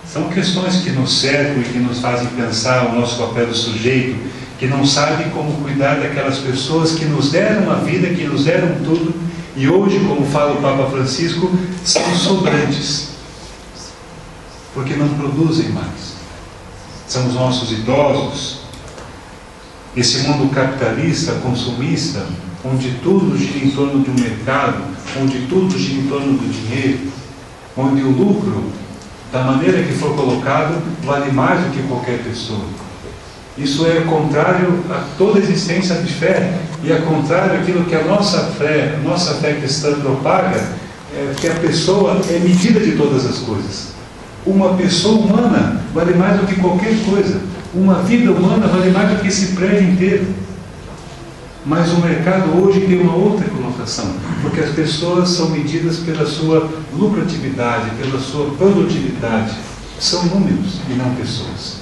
São questões que nos cercam e que nos fazem pensar o nosso papel do sujeito, que não sabe como cuidar daquelas pessoas que nos deram a vida, que nos deram tudo, e hoje, como fala o Papa Francisco, são sobrantes, porque não produzem mais. São os nossos idosos. Esse mundo capitalista, consumista, onde tudo gira em torno de um mercado, onde tudo gira em torno do dinheiro, onde o lucro, da maneira que for colocado, vale mais do que qualquer pessoa. Isso é contrário a toda existência de fé, e é contrário àquilo que a nossa fé cristã propaga, que a pessoa é medida de todas as coisas. Uma pessoa humana vale mais do que qualquer coisa. Uma vida humana vale mais do que esse prédio inteiro. Mas o mercado hoje tem uma outra conotação, porque as pessoas são medidas pela sua lucratividade, pela sua produtividade. São números e não pessoas.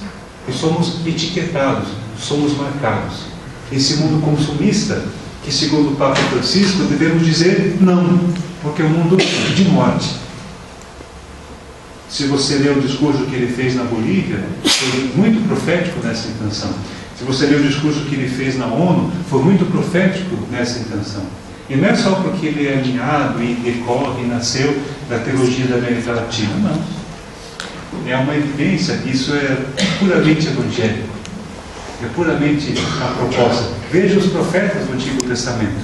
E somos etiquetados, somos marcados. Esse mundo consumista, que segundo o Papa Francisco, devemos dizer não, porque é um mundo de morte. Se você ler o discurso que ele fez na Bolívia, foi muito profético nessa intenção. Se você ler o discurso que ele fez na ONU, foi muito profético nessa intenção. E não é só porque ele é alinhado e decorre e nasceu da teologia da América Latina, não. É uma evidência, isso é puramente evangélico, é puramente a proposta. Veja os profetas do Antigo Testamento,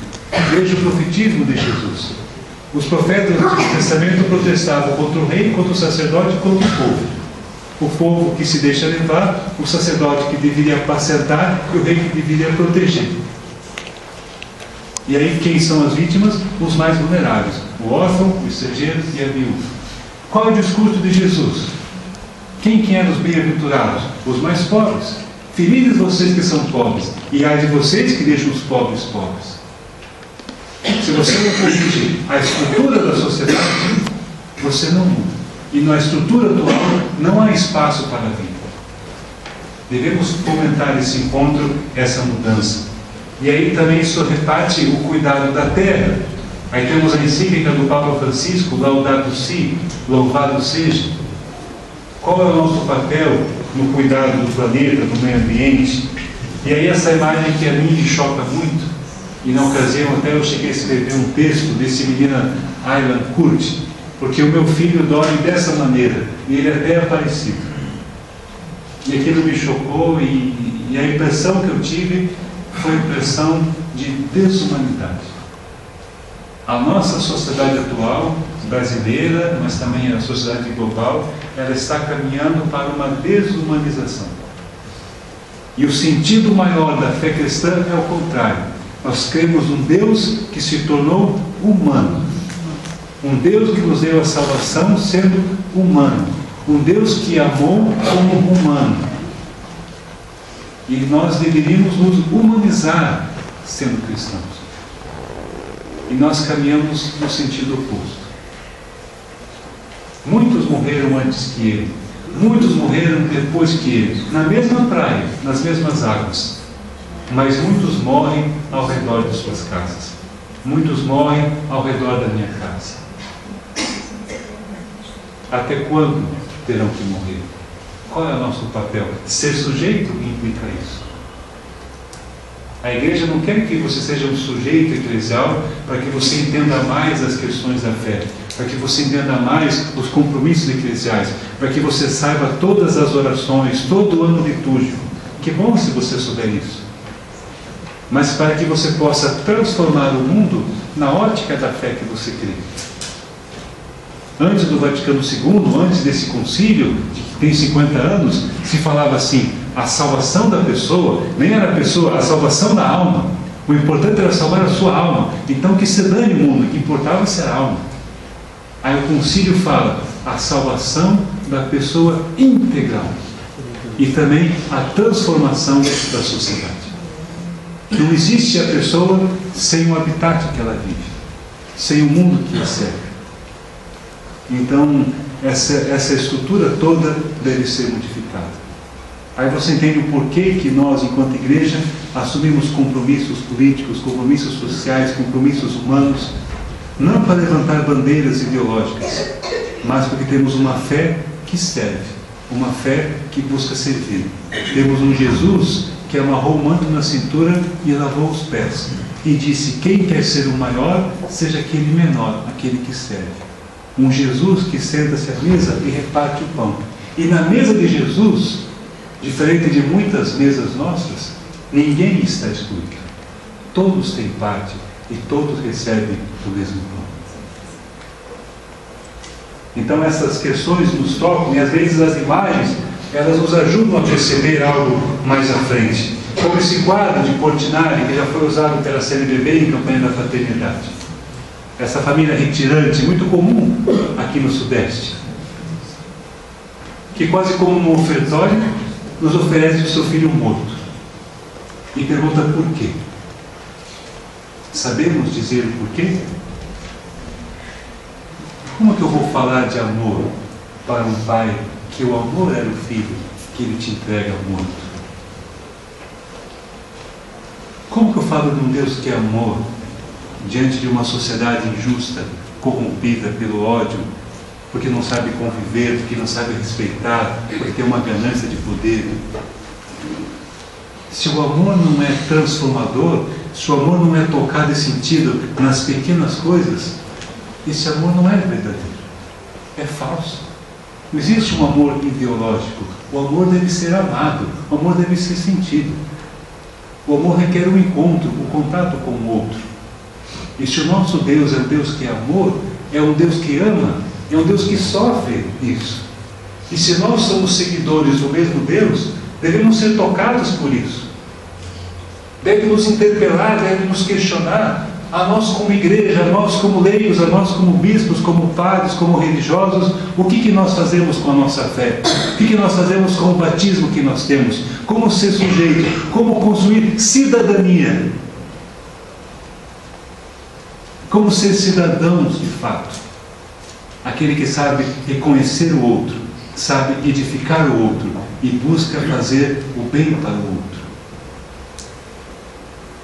veja o profetismo de Jesus. Os profetas do Antigo Testamento protestavam contra o rei, contra o sacerdote e contra o povo. O povo que se deixa levar, o sacerdote que deveria apacentar e o rei que deveria proteger. E aí quem são as vítimas? Os mais vulneráveis, o órfão, o estrangeiro e a viúva. Qual é o discurso de Jesus? Quem que eram os bem-aventurados? Os mais pobres. Felizes vocês que são pobres, e ai de vocês que deixam os pobres pobres. Se você não corrige a estrutura da sociedade, você não muda. E na estrutura atual não há espaço para a vida. Devemos fomentar esse encontro, essa mudança. E aí também isso reparte o cuidado da terra. Aí temos a encíclica do Papa Francisco, Laudato Si, louvado seja. Qual é o nosso papel no cuidado do planeta, do meio ambiente? E aí essa imagem que a mim me choca muito, e na ocasião até eu cheguei a escrever um texto desse menino Aylan Kurt, porque o meu filho dorme dessa maneira, e ele até é parecido. E aquilo me chocou, e a impressão que eu tive foi a impressão de desumanidade. A nossa sociedade atual, brasileira, mas também a sociedade global, ela está caminhando para uma desumanização. E o sentido maior da fé cristã é o contrário. Nós cremos um Deus que se tornou humano. Um Deus que nos deu a salvação sendo humano. Um Deus que amou como humano. E nós deveríamos nos humanizar sendo cristãos. E nós caminhamos no sentido oposto. Muitos morreram antes que ele. Muitos morreram depois que ele. Na mesma praia, nas mesmas águas. Mas muitos morrem ao redor de suas casas. Muitos morrem ao redor da minha casa. Até quando terão que morrer? Qual é o nosso papel? Ser sujeito implica isso. A igreja não quer que você seja um sujeito eclesial para que você entenda mais as questões da fé, para que você entenda mais os compromissos eclesiais, para que você saiba todas as orações, todo o ano litúrgico. Que bom se você souber isso. Mas para que você possa transformar o mundo na ótica da fé que você crê. Antes do Vaticano II, antes desse concílio, que tem 50 anos, se falava assim: a salvação da pessoa, nem era a pessoa, a salvação da alma. O importante era salvar a sua alma. Então que se dane o mundo, o que importava ser a alma. Aí o concílio fala a salvação da pessoa integral. E também a transformação da sociedade. Não existe a pessoa sem o habitat que ela vive, sem o mundo que a serve. Então, essa estrutura toda deve ser modificada. Aí você entende o porquê que nós, enquanto igreja, assumimos compromissos políticos, compromissos sociais, compromissos humanos, não para levantar bandeiras ideológicas, mas porque temos uma fé que serve, uma fé que busca servir. Temos um Jesus que amarrou o manto na cintura e lavou os pés. E disse: quem quer ser o maior, seja aquele menor, aquele que serve. Um Jesus que senta-se à mesa e reparte o pão. E na mesa de Jesus, diferente de muitas mesas nossas, ninguém está excluído. Todos têm parte e todos recebem do mesmo pão. Então essas questões nos tocam, e às vezes as imagens, elas nos ajudam a perceber algo mais à frente. Como esse quadro de Portinari, que já foi usado pela CNBB em campanha da fraternidade. Essa família retirante, muito comum aqui no Sudeste, que quase como um ofertório, nos oferece o seu filho morto. E pergunta por quê. Sabemos dizer o porquê? Como que eu vou falar de amor para um pai que o amor era o filho que ele te entrega morto? Como que eu falo de um Deus que é amor diante de uma sociedade injusta, corrompida pelo ódio, porque não sabe conviver, porque não sabe respeitar, porque tem uma ganância de poder? Se o amor não é transformador, se o amor não é tocado e sentido nas pequenas coisas, esse amor não é verdadeiro, é falso. Não existe um amor ideológico. O amor deve ser amado, o amor deve ser sentido. O amor requer um encontro, um contato com o outro. E se o nosso Deus é um Deus que é amor, é um Deus que ama, é um Deus que sofre isso. E se nós somos seguidores do mesmo Deus, devemos ser tocados por isso. Deve nos interpelar, deve nos questionar a nós como igreja, a nós como leigos, a nós como bispos, como padres, como religiosos, o que nós fazemos com a nossa fé? O que nós fazemos com o batismo que nós temos? Como ser sujeito? Como construir cidadania? Como ser cidadãos de fato? Aquele que sabe reconhecer o outro, sabe edificar o outro e busca fazer o bem para o outro.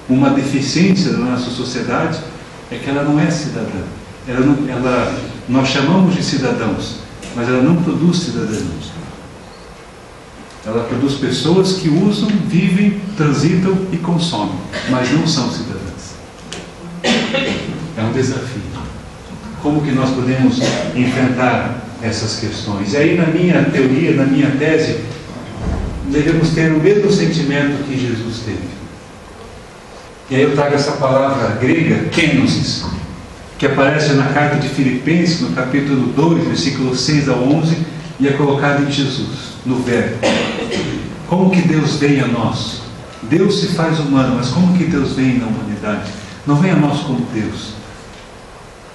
Uma deficiência da nossa sociedade é que ela não é cidadã. Nós chamamos de cidadãos, mas ela não produz cidadãos. Ela produz pessoas que usam, vivem, transitam e consomem, mas não são cidadãs. É um desafio. Como que nós podemos enfrentar essas questões? E aí, na minha teoria, na minha tese, devemos ter o mesmo sentimento que Jesus teve. E aí eu trago essa palavra grega, kenosis, que aparece na carta de Filipenses, no capítulo 2, versículos 6 ao 11, e é colocado em Jesus, no verbo. Como que Deus vem a nós? Deus se faz humano, mas como que Deus vem na humanidade? Não vem a nós como Deus.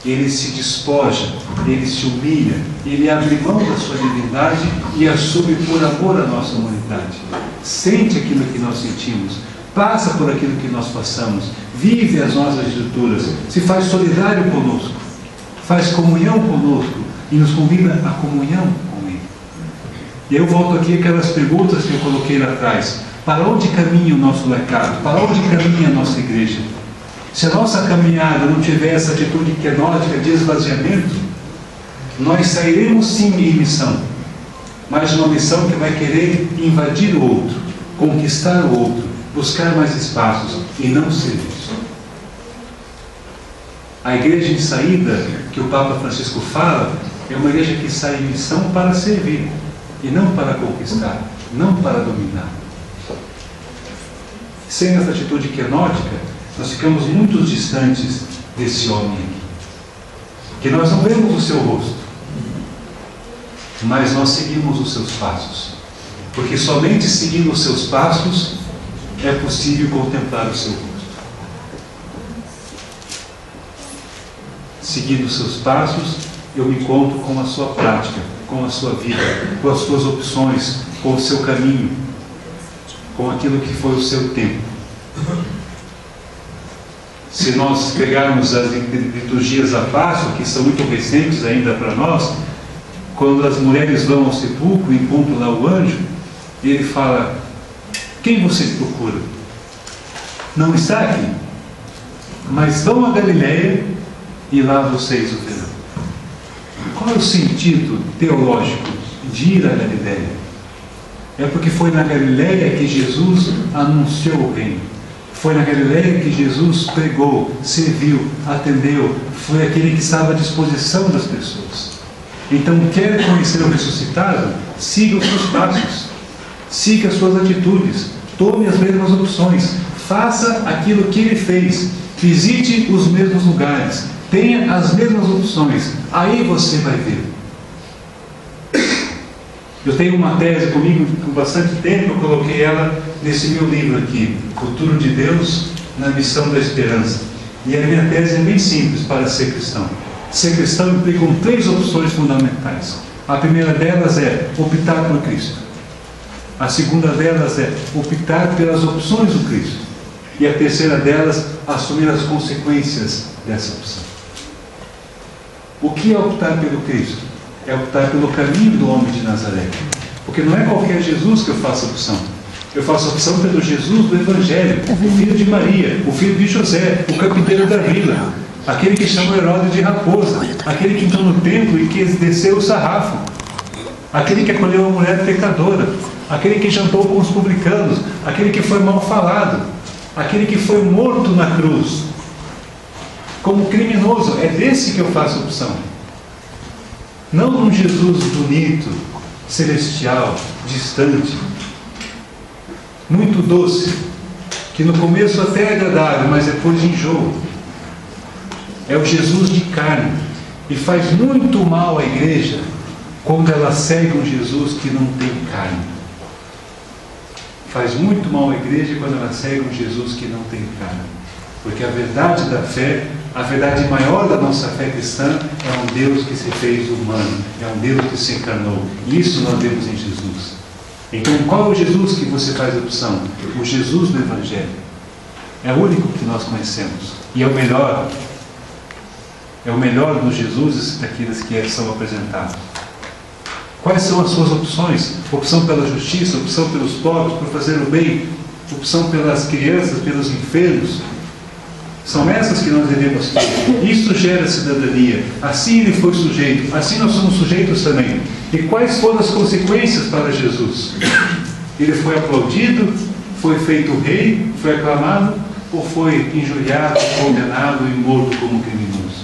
Ele se despoja, ele se humilha, ele abre mão da sua divindade e assume por amor a nossa humanidade. Sente aquilo que nós sentimos, passa por aquilo que nós passamos, vive as nossas escrituras, se faz solidário conosco, faz comunhão conosco e nos convida à comunhão com Ele. E eu volto aqui àquelas perguntas que eu coloquei lá atrás. Para onde caminha o nosso mercado? Para onde caminha a nossa igreja? Se a nossa caminhada não tiver essa atitude kenótica de esvaziamento, nós sairemos sim em missão, mas uma missão que vai querer invadir o outro, conquistar o outro, buscar mais espaços e não serviço. A igreja em saída, que o Papa Francisco fala, é uma igreja que sai em missão para servir e não para conquistar, não para dominar. Sem essa atitude kenótica, nós ficamos muito distantes desse homem aqui. Que nós não vemos o seu rosto, mas nós seguimos os seus passos. Porque somente seguindo os seus passos é possível contemplar o seu rosto. Seguindo os seus passos, eu me encontro com a sua prática, com a sua vida, com as suas opções, com o seu caminho, com aquilo que foi o seu tempo. Se nós pegarmos as liturgias da Páscoa, que são muito recentes ainda para nós, quando as mulheres vão ao sepulcro e encontram lá o anjo, ele fala: quem vocês procuram? Não está aqui, mas vão a Galileia e lá vocês o verão. Qual é o sentido teológico de ir a Galileia? É porque foi na Galileia que Jesus anunciou o reino. Foi na Galileia que Jesus pregou, serviu, atendeu. Foi aquele que estava à disposição das pessoas. Então, quer conhecer o ressuscitado? Siga os seus passos. Siga as suas atitudes. Tome as mesmas opções. Faça aquilo que ele fez. Visite os mesmos lugares. Tenha as mesmas opções. Aí você vai ver. Eu tenho uma tese comigo com bastante tempo, eu coloquei ela nesse meu livro aqui, Futuro de Deus na Missão da Esperança. E a minha tese é bem simples para ser cristão. Ser cristão implica 3 opções fundamentais. A primeira delas é optar por Cristo. A segunda delas é optar pelas opções do Cristo. E a terceira delas, assumir as consequências dessa opção. O que é optar pelo Cristo? É optar pelo caminho do homem de Nazaré. Porque não é qualquer Jesus que eu faço opção. Eu faço opção pelo Jesus do Evangelho, o filho de Maria, o filho de José, o carpinteiro da vila, aquele que chama Herodes de raposa, aquele que entrou no templo e que desceu o sarrafo, aquele que acolheu a mulher pecadora, aquele que jantou com os publicanos, aquele que foi mal falado, aquele que foi morto na cruz, como criminoso. É desse que eu faço opção. Não um Jesus bonito, celestial, distante, muito doce, que no começo até é agradável, mas depois enjoa. É o Jesus de carne. E faz muito mal à igreja quando ela segue um Jesus que não tem carne. Faz muito mal à igreja quando ela segue um Jesus que não tem carne. Porque a verdade da fé, a verdade maior da nossa fé cristã, é um Deus que se fez humano, é um Deus que se encarnou. Isso nós vemos em Jesus. Então, qual é o Jesus que você faz opção? O Jesus do Evangelho. É o único que nós conhecemos. E é o melhor. É o melhor dos Jesuses daqueles que são apresentados. Quais são as suas opções? Opção pela justiça, opção pelos pobres, por fazer o bem, opção pelas crianças, pelos enfermos. São essas que nós devemos ter. Isso gera cidadania. Assim ele foi sujeito, assim nós somos sujeitos também. E quais foram as consequências para Jesus? Ele foi aplaudido, foi feito rei, foi aclamado, ou foi injuriado, condenado e morto como criminoso?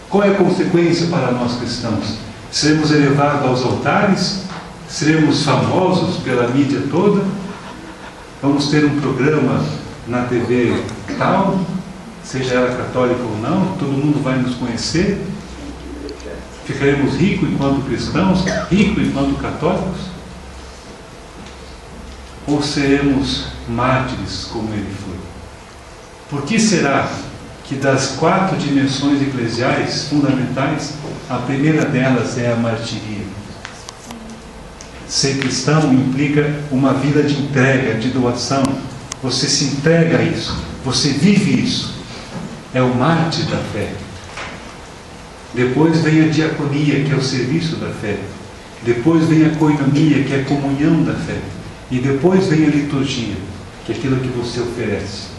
Qual é a consequência para nós cristãos? Seremos elevados aos altares? Seremos famosos pela mídia toda? Vamos ter um programa na TV tal, seja ela católica ou não, todo mundo vai nos conhecer? Ficaremos ricos enquanto cristãos, ricos enquanto católicos? Ou seremos mártires como ele foi? Por que será que das 4 dimensões eclesiais fundamentais, a primeira delas é a martiria? Ser cristão implica uma vida de entrega, de doação. Você se entrega a isso, você vive isso. É o mártir da fé. Depois vem a diaconia, que é o serviço da fé. Depois vem a koinonia, que é a comunhão da fé. E depois vem a liturgia, que é aquilo que você oferece.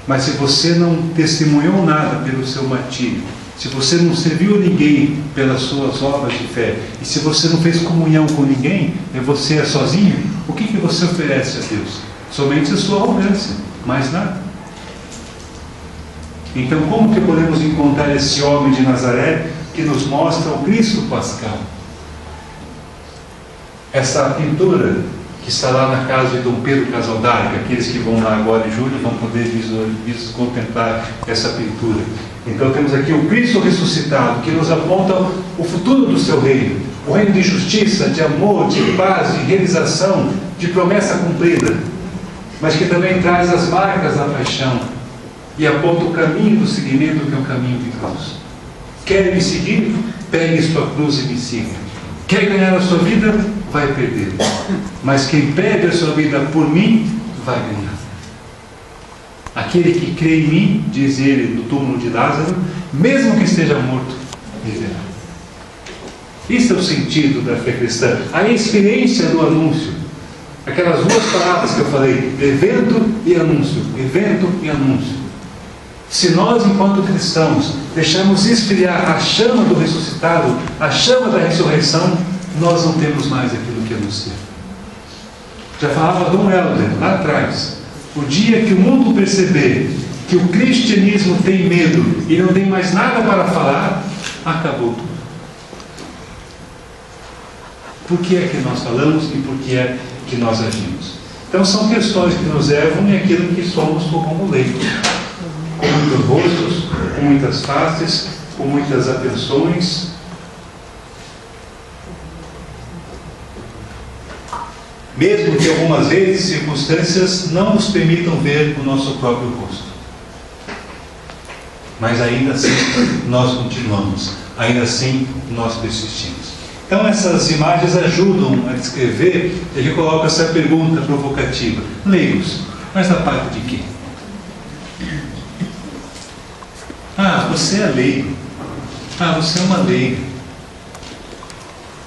Mas se você não testemunhou nada pelo seu martírio, se você não serviu a ninguém pelas suas obras de fé, e se você não fez comunhão com ninguém, e você é sozinho, o que você oferece a Deus? Somente a sua arrogância, mais nada. Então, como que podemos encontrar esse homem de Nazaré que nos mostra o Cristo Pascal? Essa pintura que está lá na casa de Dom Pedro Casaldário, aqueles que vão lá agora em julho vão poder contemplar essa pintura. Então temos aqui o Cristo ressuscitado, que nos aponta o futuro do seu reino, o reino de justiça, de amor, de paz, de realização, de promessa cumprida, mas que também traz as marcas da paixão e aponta o caminho do seguimento, que é o caminho de cruz. Quer me seguir? Pegue sua cruz e me siga. Quer ganhar a sua vida? Vai perder. Mas quem perde a sua vida por mim, vai ganhar. Aquele que crê em mim, diz ele no túmulo de Lázaro, mesmo que esteja morto, viverá. Isso é o sentido da fé cristã. A experiência do anúncio. Aquelas 2 palavras que eu falei, evento e anúncio. Evento e anúncio. Se nós, enquanto cristãos, deixarmos esfriar a chama do ressuscitado, a chama da ressurreição, nós não temos mais aquilo que anunciar. Já falava Dom Helder, lá atrás, o dia que o mundo perceber que o cristianismo tem medo e não tem mais nada para falar, acabou tudo. Por que é que nós falamos e por que é que nós agimos? Então são questões que nos levam àquilo que somos como leigos. Com muitos rostos, com muitas faces, com muitas atenções. Mesmo que algumas vezes circunstâncias não nos permitam ver o nosso próprio rosto. Mas ainda assim nós continuamos, ainda assim nós persistimos. Então essas imagens ajudam a descrever, e ele coloca essa pergunta provocativa. Leigos, mas da parte de quê? Ah, você é leigo. Ah, você é uma leiga.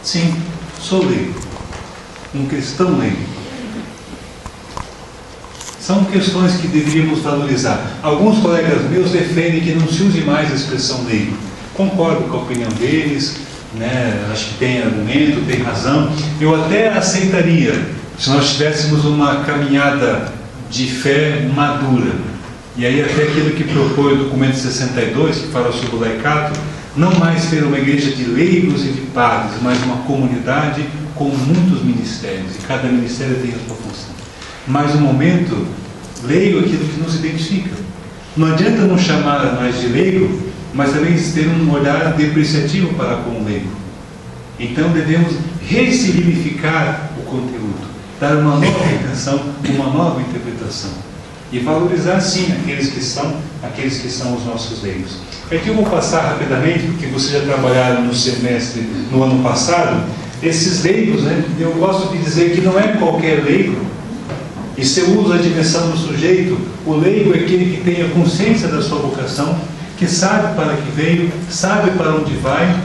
Sim, sou leigo. Um cristão leigo. São questões que deveríamos valorizar. Alguns colegas meus defendem que não se use mais a expressão leigo. Concordo com a opinião deles, né? Acho que tem argumento, tem razão. Eu até aceitaria se nós tivéssemos uma caminhada de fé madura. E aí até aquilo que propõe o documento 62, que fala sobre o laicato, não mais ser uma igreja de leigos e de padres, mas uma comunidade com muitos ministérios, e cada ministério tem a sua função. Mas no momento, leigo é aquilo que nos identifica. Não adianta não chamar mais de leigo, mas também ter um olhar depreciativo para com o leigo. Então devemos ressignificar o conteúdo, dar uma nova intenção, uma nova interpretação. E valorizar, sim, aqueles que são os nossos leigos. Aqui eu vou passar rapidamente, porque vocês já trabalharam no semestre, no ano passado. Esses leigos, né, eu gosto de dizer que não é qualquer leigo. E se eu uso a dimensão do sujeito, o leigo é aquele que tem a consciência da sua vocação, que sabe para que veio, sabe para onde vai.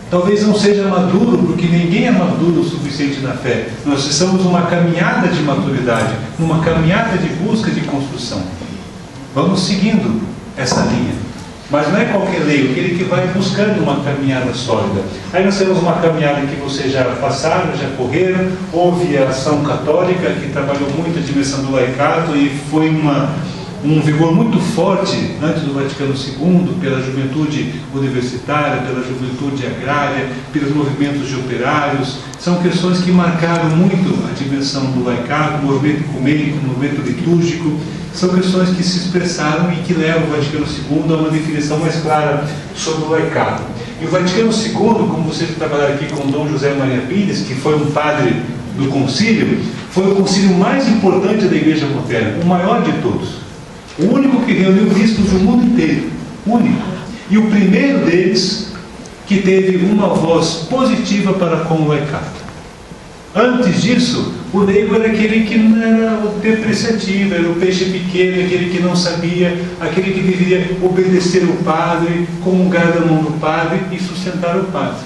Talvez não seja maduro, porque ninguém é maduro o suficiente na fé. Nós estamos numa caminhada de maturidade, numa caminhada de busca de construção. Vamos seguindo essa linha. Mas não é qualquer leigo, aquele que vai buscando uma caminhada sólida. Aí nós temos uma caminhada que vocês já passaram, já correram. Houve a ação católica, que trabalhou muito a dimensão do laicato e foi um vigor muito forte antes do Vaticano II, pela juventude universitária, pela juventude agrária, pelos movimentos de operários. São questões que marcaram muito a dimensão do laicato, o movimento ecumênico, o movimento litúrgico. São questões que se expressaram e que levam o Vaticano II a uma definição mais clara sobre o laicato. E o Vaticano II, como vocês trabalharam aqui com Dom José Maria Pires, que foi um padre do concílio, foi o concílio mais importante da Igreja moderna, o maior de todos. O único que reuniu bispos do mundo inteiro. Único. E o primeiro deles que teve uma voz positiva para com o laicato. Antes disso, o leigo era aquele que não era o depreciativo, era o peixe pequeno, aquele que não sabia, aquele que deveria obedecer o padre, comungar da mão do padre e sustentar o padre.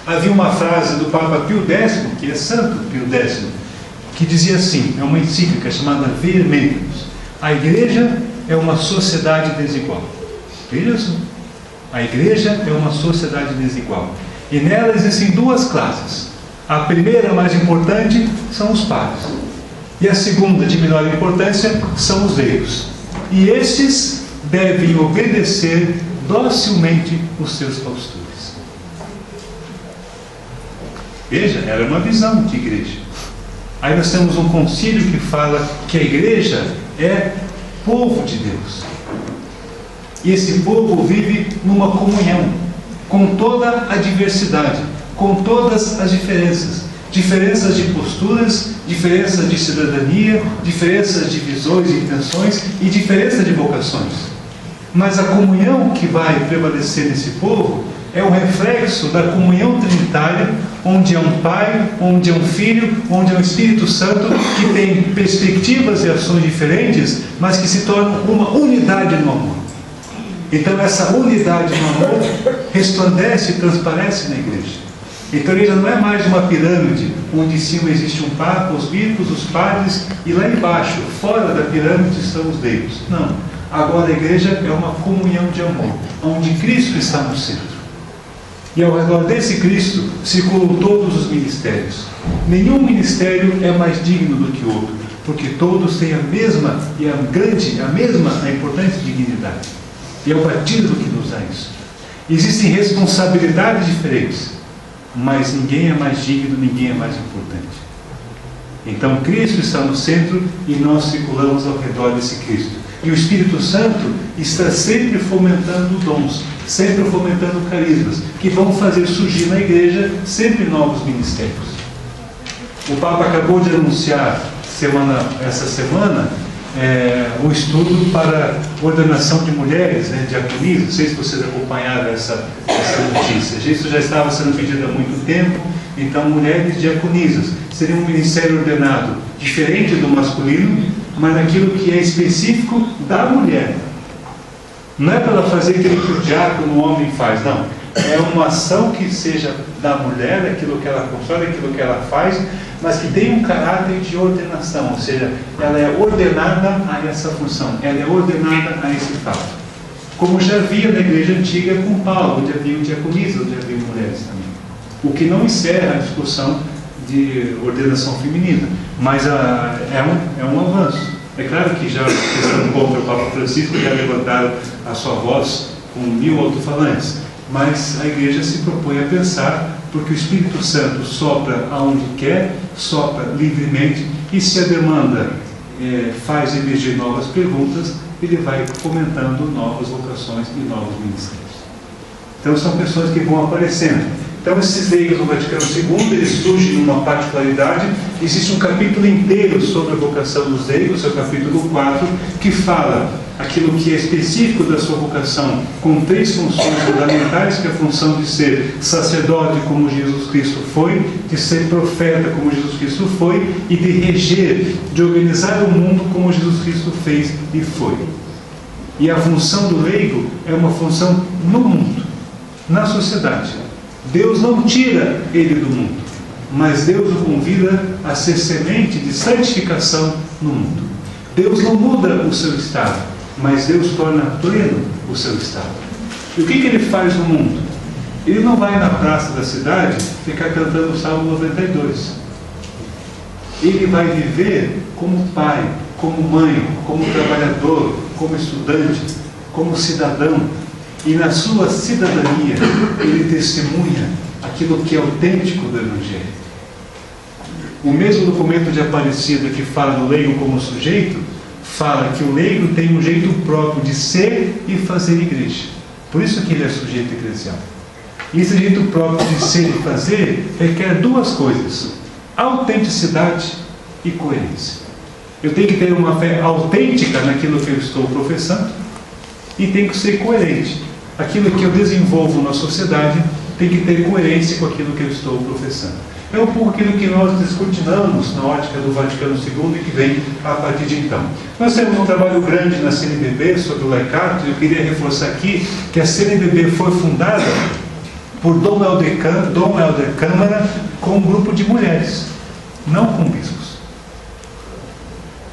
Havia uma frase do Papa Pio X, que é Santo Pio X, que dizia assim, é uma encíclica chamada Vir Mentis: a igreja é uma sociedade desigual. Veja só, a igreja é uma sociedade desigual. E nela existem duas classes. A primeira, mais importante, são os padres. E a segunda, de menor importância, são os leigos. E estes devem obedecer docilmente os seus pastores. Veja, era uma visão de igreja. Aí nós temos um concílio que fala que a igreja é povo de Deus. E esse povo vive numa comunhão, com toda a diversidade, com todas as diferenças. Diferenças de posturas, diferenças de cidadania, diferenças de visões e intenções e diferença de vocações. Mas a comunhão que vai prevalecer nesse povo é um reflexo da comunhão trinitária, onde é um Pai, onde é um Filho, onde é um Espírito Santo, que tem perspectivas e ações diferentes, mas que se tornam uma unidade no amor. Então essa unidade no amor resplandece e transparece na igreja. Então a igreja não é mais uma pirâmide, onde em cima existe um Papa, os bispos, os padres, e lá embaixo, fora da pirâmide, estão os leigos. Não. Agora a igreja é uma comunhão de amor, onde Cristo está no centro. E ao redor desse Cristo circulam todos os ministérios. Nenhum ministério é mais digno do que o outro, porque todos têm a mesma e a importante dignidade. E é o batismo que nos dá isso. Existem responsabilidades diferentes, mas ninguém é mais digno, ninguém é mais importante. Então Cristo está no centro e nós circulamos ao redor desse Cristo. E o Espírito Santo está sempre fomentando dons, sempre fomentando carismas, que vão fazer surgir na igreja sempre novos ministérios. O Papa acabou de anunciar essa semana o estudo para ordenação de mulheres, diaconisas. Não sei se vocês acompanharam essa notícia. Isso já estava sendo pedido há muito tempo. Então, mulheres diaconisas seria um ministério ordenado diferente do masculino, mas naquilo que é específico da mulher. Não é para ela fazer aquilo que o diácono, o homem faz, não. É uma ação que seja da mulher, aquilo que ela constrói, aquilo que ela faz, mas que tem um caráter de ordenação, ou seja, ela é ordenada a essa função, ela é ordenada a esse fato. Como já havia na igreja antiga com Paulo, onde havia diaconisas, onde havia mulheres também. O que não encerra a discussão de ordenação feminina, mas é um avanço. É claro que já estão contra o Papa Francisco, já levantaram a sua voz com 1000 alto-falantes, mas a igreja se propõe a pensar, porque o Espírito Santo sopra aonde quer, sopra livremente, e se a demanda faz emergir novas perguntas, ele vai fomentando novas vocações e novos ministérios. Então são pessoas que vão aparecendo. Então, esses leigos do Vaticano II, eles surgem numa particularidade. Existe um capítulo inteiro sobre a vocação dos leigos, é o capítulo 4, que fala aquilo que é específico da sua vocação, com 3 funções fundamentais, que é a função de ser sacerdote, como Jesus Cristo foi, de ser profeta, como Jesus Cristo foi, e de reger, de organizar o mundo, como Jesus Cristo fez e foi. E a função do leigo é uma função no mundo, na sociedade. Deus não tira ele do mundo, mas Deus o convida a ser semente de santificação no mundo. Deus não muda o seu estado, mas Deus torna pleno o seu estado. E o que ele faz no mundo? Ele não vai na praça da cidade ficar cantando o Salmo 92. Ele vai viver como pai, como mãe, como trabalhador, como estudante, como cidadão. E na sua cidadania, ele testemunha aquilo que é autêntico do Evangelho. O mesmo documento de Aparecida que fala do leigo como sujeito, fala que o leigo tem um jeito próprio de ser e fazer igreja. Por isso que ele é sujeito eclesial. E esse jeito próprio de ser e fazer requer 2 coisas: autenticidade e coerência. Eu tenho que ter uma fé autêntica naquilo que eu estou professando e tenho que ser coerente. Aquilo que eu desenvolvo na sociedade tem que ter coerência com aquilo que eu estou professando. É um pouco aquilo que nós descortinamos na ótica do Vaticano II e que vem a partir de então. Nós temos um trabalho grande na CNBB sobre o laicato, e eu queria reforçar aqui que a CNBB foi fundada por Dom Helder Câmara com um grupo de mulheres, não com bispos.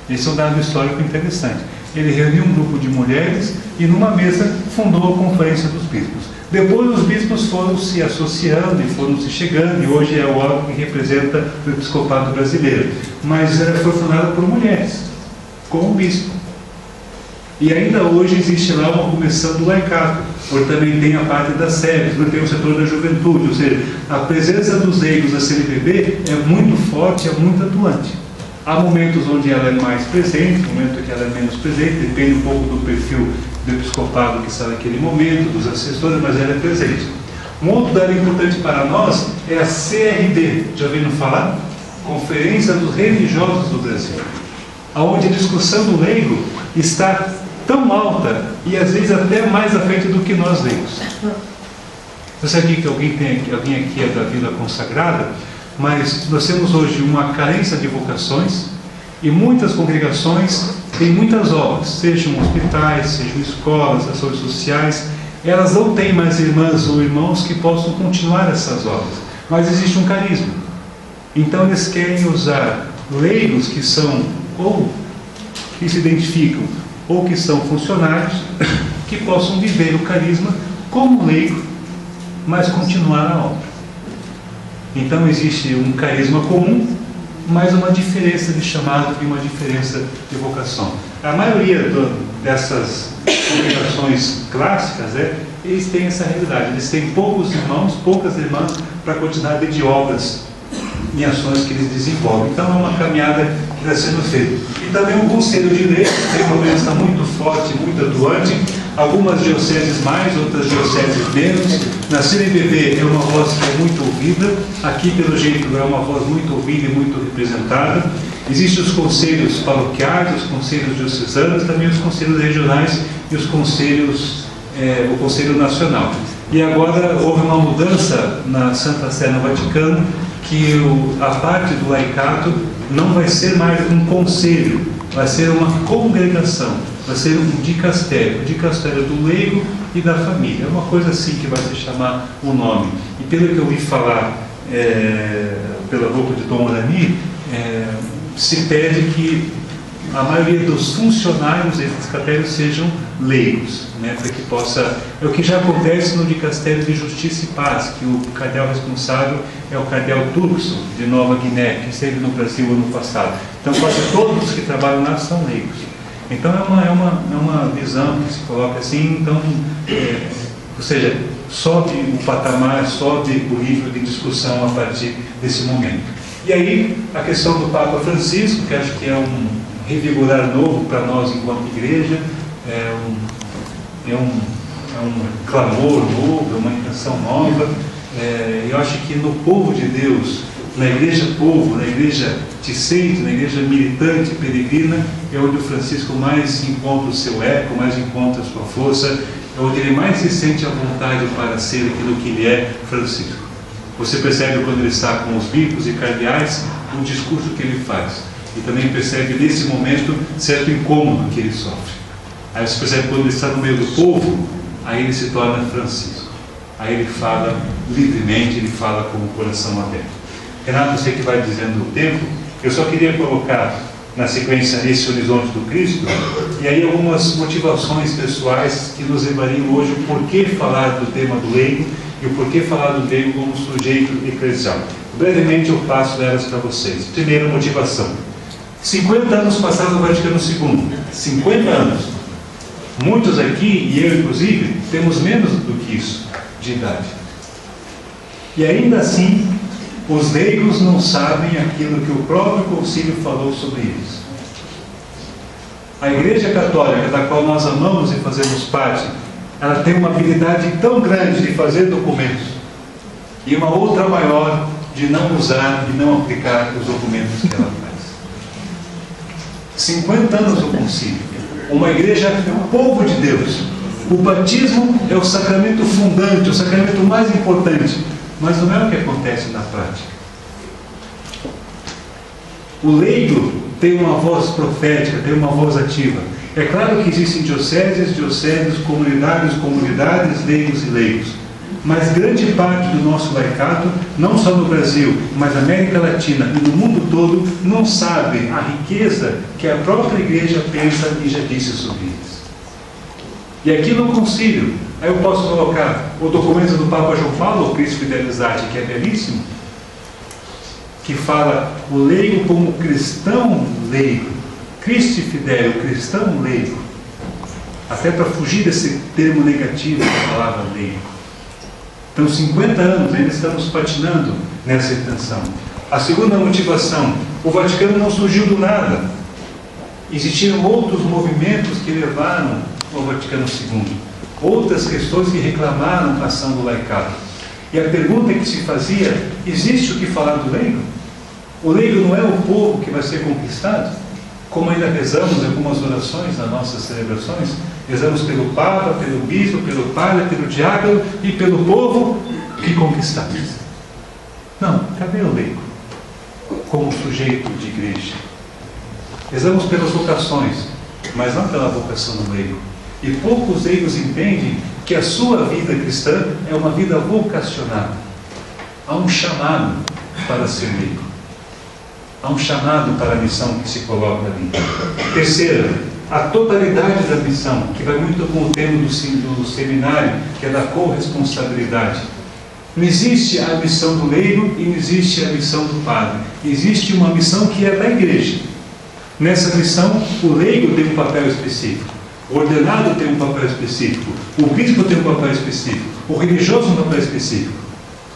Esse é um dado histórico interessante. Ele reuniu um grupo de mulheres e numa mesa fundou a Conferência dos Bispos. Depois os bispos foram se associando e foram se chegando, e hoje é o órgão que representa o episcopado brasileiro. Mas foi fundada por mulheres, como bispo. E ainda hoje existe lá uma comissão do laicato, porque também tem a parte das SEBs, porque tem o setor da juventude, ou seja, a presença dos leigos da CNBB é muito forte, é muito atuante. Há momentos onde ela é mais presente, momentos que ela é menos presente, depende um pouco do perfil do episcopado que está naquele momento, dos assessores, mas ela é presente. Um outro dado importante para nós é a CRB, já ouviram falar? Conferência dos Religiosos do Brasil, onde a discussão do leigo está tão alta e às vezes até mais à frente do que nós leigos. Eu sei aqui que alguém aqui é da vida consagrada, mas nós temos hoje uma carência de vocações e muitas congregações têm muitas obras, sejam hospitais, sejam escolas, ações sociais. Elas não têm mais irmãs ou irmãos que possam continuar essas obras, mas existe um carisma. Então eles querem usar leigos que são ou que se identificam ou que são funcionários que possam viver o carisma como leigo, mas continuar a obra. Então existe um carisma comum, mas uma diferença de chamado e uma diferença de vocação. A maioria dessas congregações clássicas, eles têm essa realidade. Eles têm poucos irmãos, poucas irmãs para a quantidade de obras e ações que eles desenvolvem. Então é uma caminhada que está sendo feita. E também o conselho de leigos tem uma presença muito forte, muito atuante. Algumas dioceses mais, outras dioceses menos. Na CNBB é uma voz que é muito ouvida. Aqui, pelo jeito, é uma voz muito ouvida e muito representada. Existem os conselhos paroquiais, os conselhos diocesanos, também os conselhos regionais e os conselhos, o Conselho Nacional. E agora houve uma mudança na Santa Sé, no Vaticano, que a parte do laicato não vai ser mais um conselho, vai ser uma congregação, vai ser um dicastério, o dicastério do leigo e da família. É uma coisa assim que vai se chamar o nome. E pelo que eu ouvi falar pela boca de Dom Orani, se pede que a maioria dos funcionários desses dicastérios sejam leigos, para que possa... É o que já acontece no dicastério de Justiça e Paz, que o cardeal responsável é o cardeal Turkson, de Nova Guiné, que esteve no Brasil ano passado. Então quase todos que trabalham lá são leigos. Então é uma visão que se coloca assim, então, ou seja, sobe o patamar, sobe o nível de discussão a partir desse momento. E aí a questão do Papa Francisco, que acho que é um revigorar novo para nós enquanto igreja, é um clamor novo, é uma intenção nova. eu acho que no povo de Deus, na igreja povo, na igreja de centro, na igreja militante, peregrina, é onde o Francisco mais encontra o seu eco, mais encontra a sua força, é onde ele mais se sente à vontade para ser aquilo que ele é, Francisco. Você percebe quando ele está com os bispos e cardeais, o discurso que ele faz. E também percebe nesse momento certo incômodo que ele sofre. Aí você percebe quando ele está no meio do povo, aí ele se torna Francisco. Aí ele fala livremente, ele fala com o coração aberto. Renato, você que vai dizendo o tempo, eu só queria colocar na sequência esse horizonte do Cristo, e aí algumas motivações pessoais que nos levariam hoje o porquê falar do tema do leigo e o porquê falar do leigo como sujeito eclesial. Brevemente eu passo delas para vocês. Primeira motivação. 50 anos passados no Vaticano II. 50 anos. Muitos aqui, e eu inclusive, temos menos do que isso de idade. E ainda assim, os leigos não sabem aquilo que o próprio concílio falou sobre eles. A Igreja Católica, da qual nós amamos e fazemos parte, ela tem uma habilidade tão grande de fazer documentos e uma outra maior de não usar e não aplicar os documentos que ela faz. 50 anos do concílio. Uma igreja é o povo de Deus. O batismo é o sacramento fundante, o sacramento mais importante. Mas não é o que acontece na prática. O leigo tem uma voz profética, tem uma voz ativa. É claro que existem dioceses, comunidades, leigos e leigos. Mas grande parte do nosso laicato, não só no Brasil, mas na América Latina e no mundo todo, não sabe a riqueza que a própria igreja pensa e já disse sobre eles. E aqui no concílio, aí eu posso colocar o documento do Papa João Paulo, o Cristo Fidelizade, que é belíssimo, que fala o leigo como cristão leigo, Cristo Fidelio, cristão leigo, até para fugir desse termo negativo da palavra leigo. Então, 50 anos ainda estamos patinando nessa intenção. A segunda motivação, o Vaticano não surgiu do nada. Existiram outros movimentos que levaram ao Vaticano II. Outras questões que reclamaram a ação do laicato. E a pergunta que se fazia, existe o que falar do leigo? O leigo não é o povo que vai ser conquistado? Como ainda rezamos em algumas orações nas nossas celebrações, rezamos pelo Papa, pelo Bispo, pelo Padre, pelo Diácono e pelo povo que conquistamos. Não, cadê o leigo? Como sujeito de igreja. Rezamos pelas vocações, mas não pela vocação do leigo. E poucos leigos entendem que a sua vida cristã é uma vida vocacionada. Há um chamado para ser leigo. Há um chamado para a missão que se coloca ali. Terceira, a totalidade da missão, que vai muito com o tema do seminário, que é da corresponsabilidade. Não existe a missão do leigo e não existe a missão do padre. Existe uma missão que é da igreja. Nessa missão, o leigo tem um papel específico. O ordenado tem um papel específico. O bispo tem um papel específico. O religioso tem um papel específico.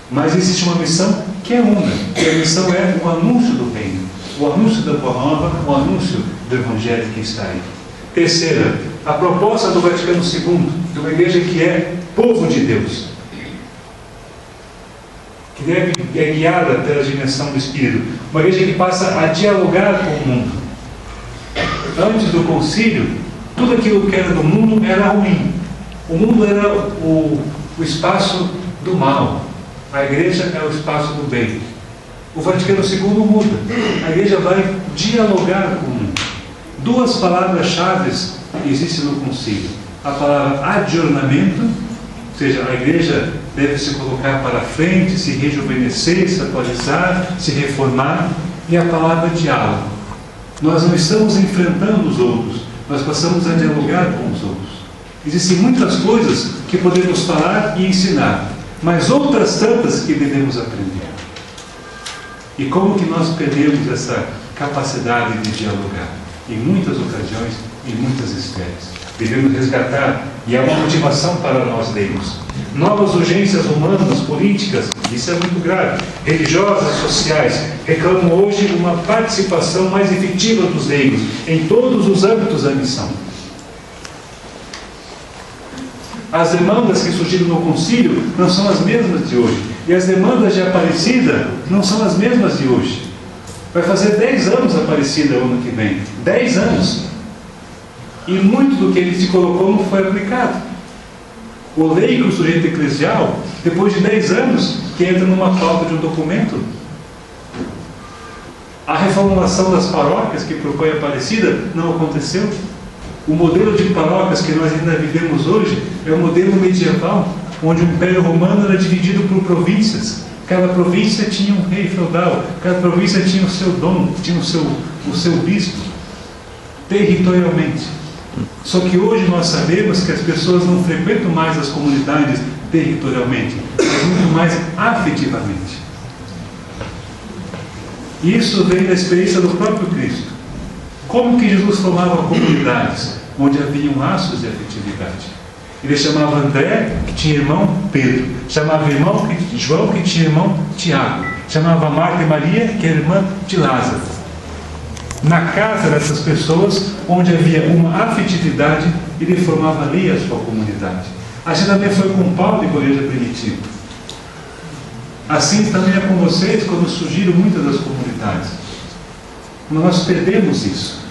Mas existe uma missão que é una. E a missão é o anúncio do reino. O anúncio da boa nova, o anúncio do evangelho que está aí. Terceira, a proposta do Vaticano II, de uma igreja que é povo de Deus, que é guiada pela dimensão do Espírito. Uma igreja que passa a dialogar com o mundo. Antes do concílio, tudo aquilo que era do mundo era ruim. O mundo era o espaço do mal. A igreja é o espaço do bem. O Vaticano II muda. A igreja vai dialogar com o mundo. Duas palavras-chave existem no concílio. A palavra adjornamento, ou seja, a igreja deve se colocar para frente, se rejuvenescer, se atualizar, se reformar. E a palavra diálogo. Nós não estamos enfrentando os outros, nós passamos a dialogar com os outros. Existem muitas coisas que podemos falar e ensinar, mas outras tantas que devemos aprender. E como que nós perdemos essa capacidade de dialogar? Em muitas ocasiões, em muitas esferas. Devemos resgatar, e é uma motivação para nós leigos. Novas urgências humanas, políticas, isso é muito grave, religiosas, sociais, reclamam hoje uma participação mais efetiva dos leigos em todos os âmbitos da missão. As demandas que surgiram no concílio não são as mesmas de hoje. E as demandas de Aparecida não são as mesmas de hoje. Vai fazer 10 anos Aparecida o ano que vem. 10 anos. E muito do que ele se colocou não foi aplicado. O leigo, o sujeito eclesial, depois de 10 anos, que entra numa falta de um documento. A reformulação das paróquias que propõe Aparecida não aconteceu. O modelo de paróquias que nós ainda vivemos hoje é o modelo medieval, onde o Império Romano era dividido por províncias. Cada província tinha um rei feudal, cada província tinha o seu dono, tinha o seu bispo, territorialmente. Só que hoje nós sabemos que as pessoas não frequentam mais as comunidades territorialmente, mas muito mais afetivamente. Isso vem da experiência do próprio Cristo. Como que Jesus formava comunidades onde haviam laços de afetividade? Ele chamava André, que tinha irmão Pedro. Chamava João, que tinha irmão Tiago. Chamava Marta e Maria, que era irmã de Lázaro. Na casa dessas pessoas, onde havia uma afetividade, ele formava ali a sua comunidade. Assim também foi com Paulo e com a igreja primitiva. Assim também é com vocês quando surgiram muitas das comunidades. Nós perdemos isso.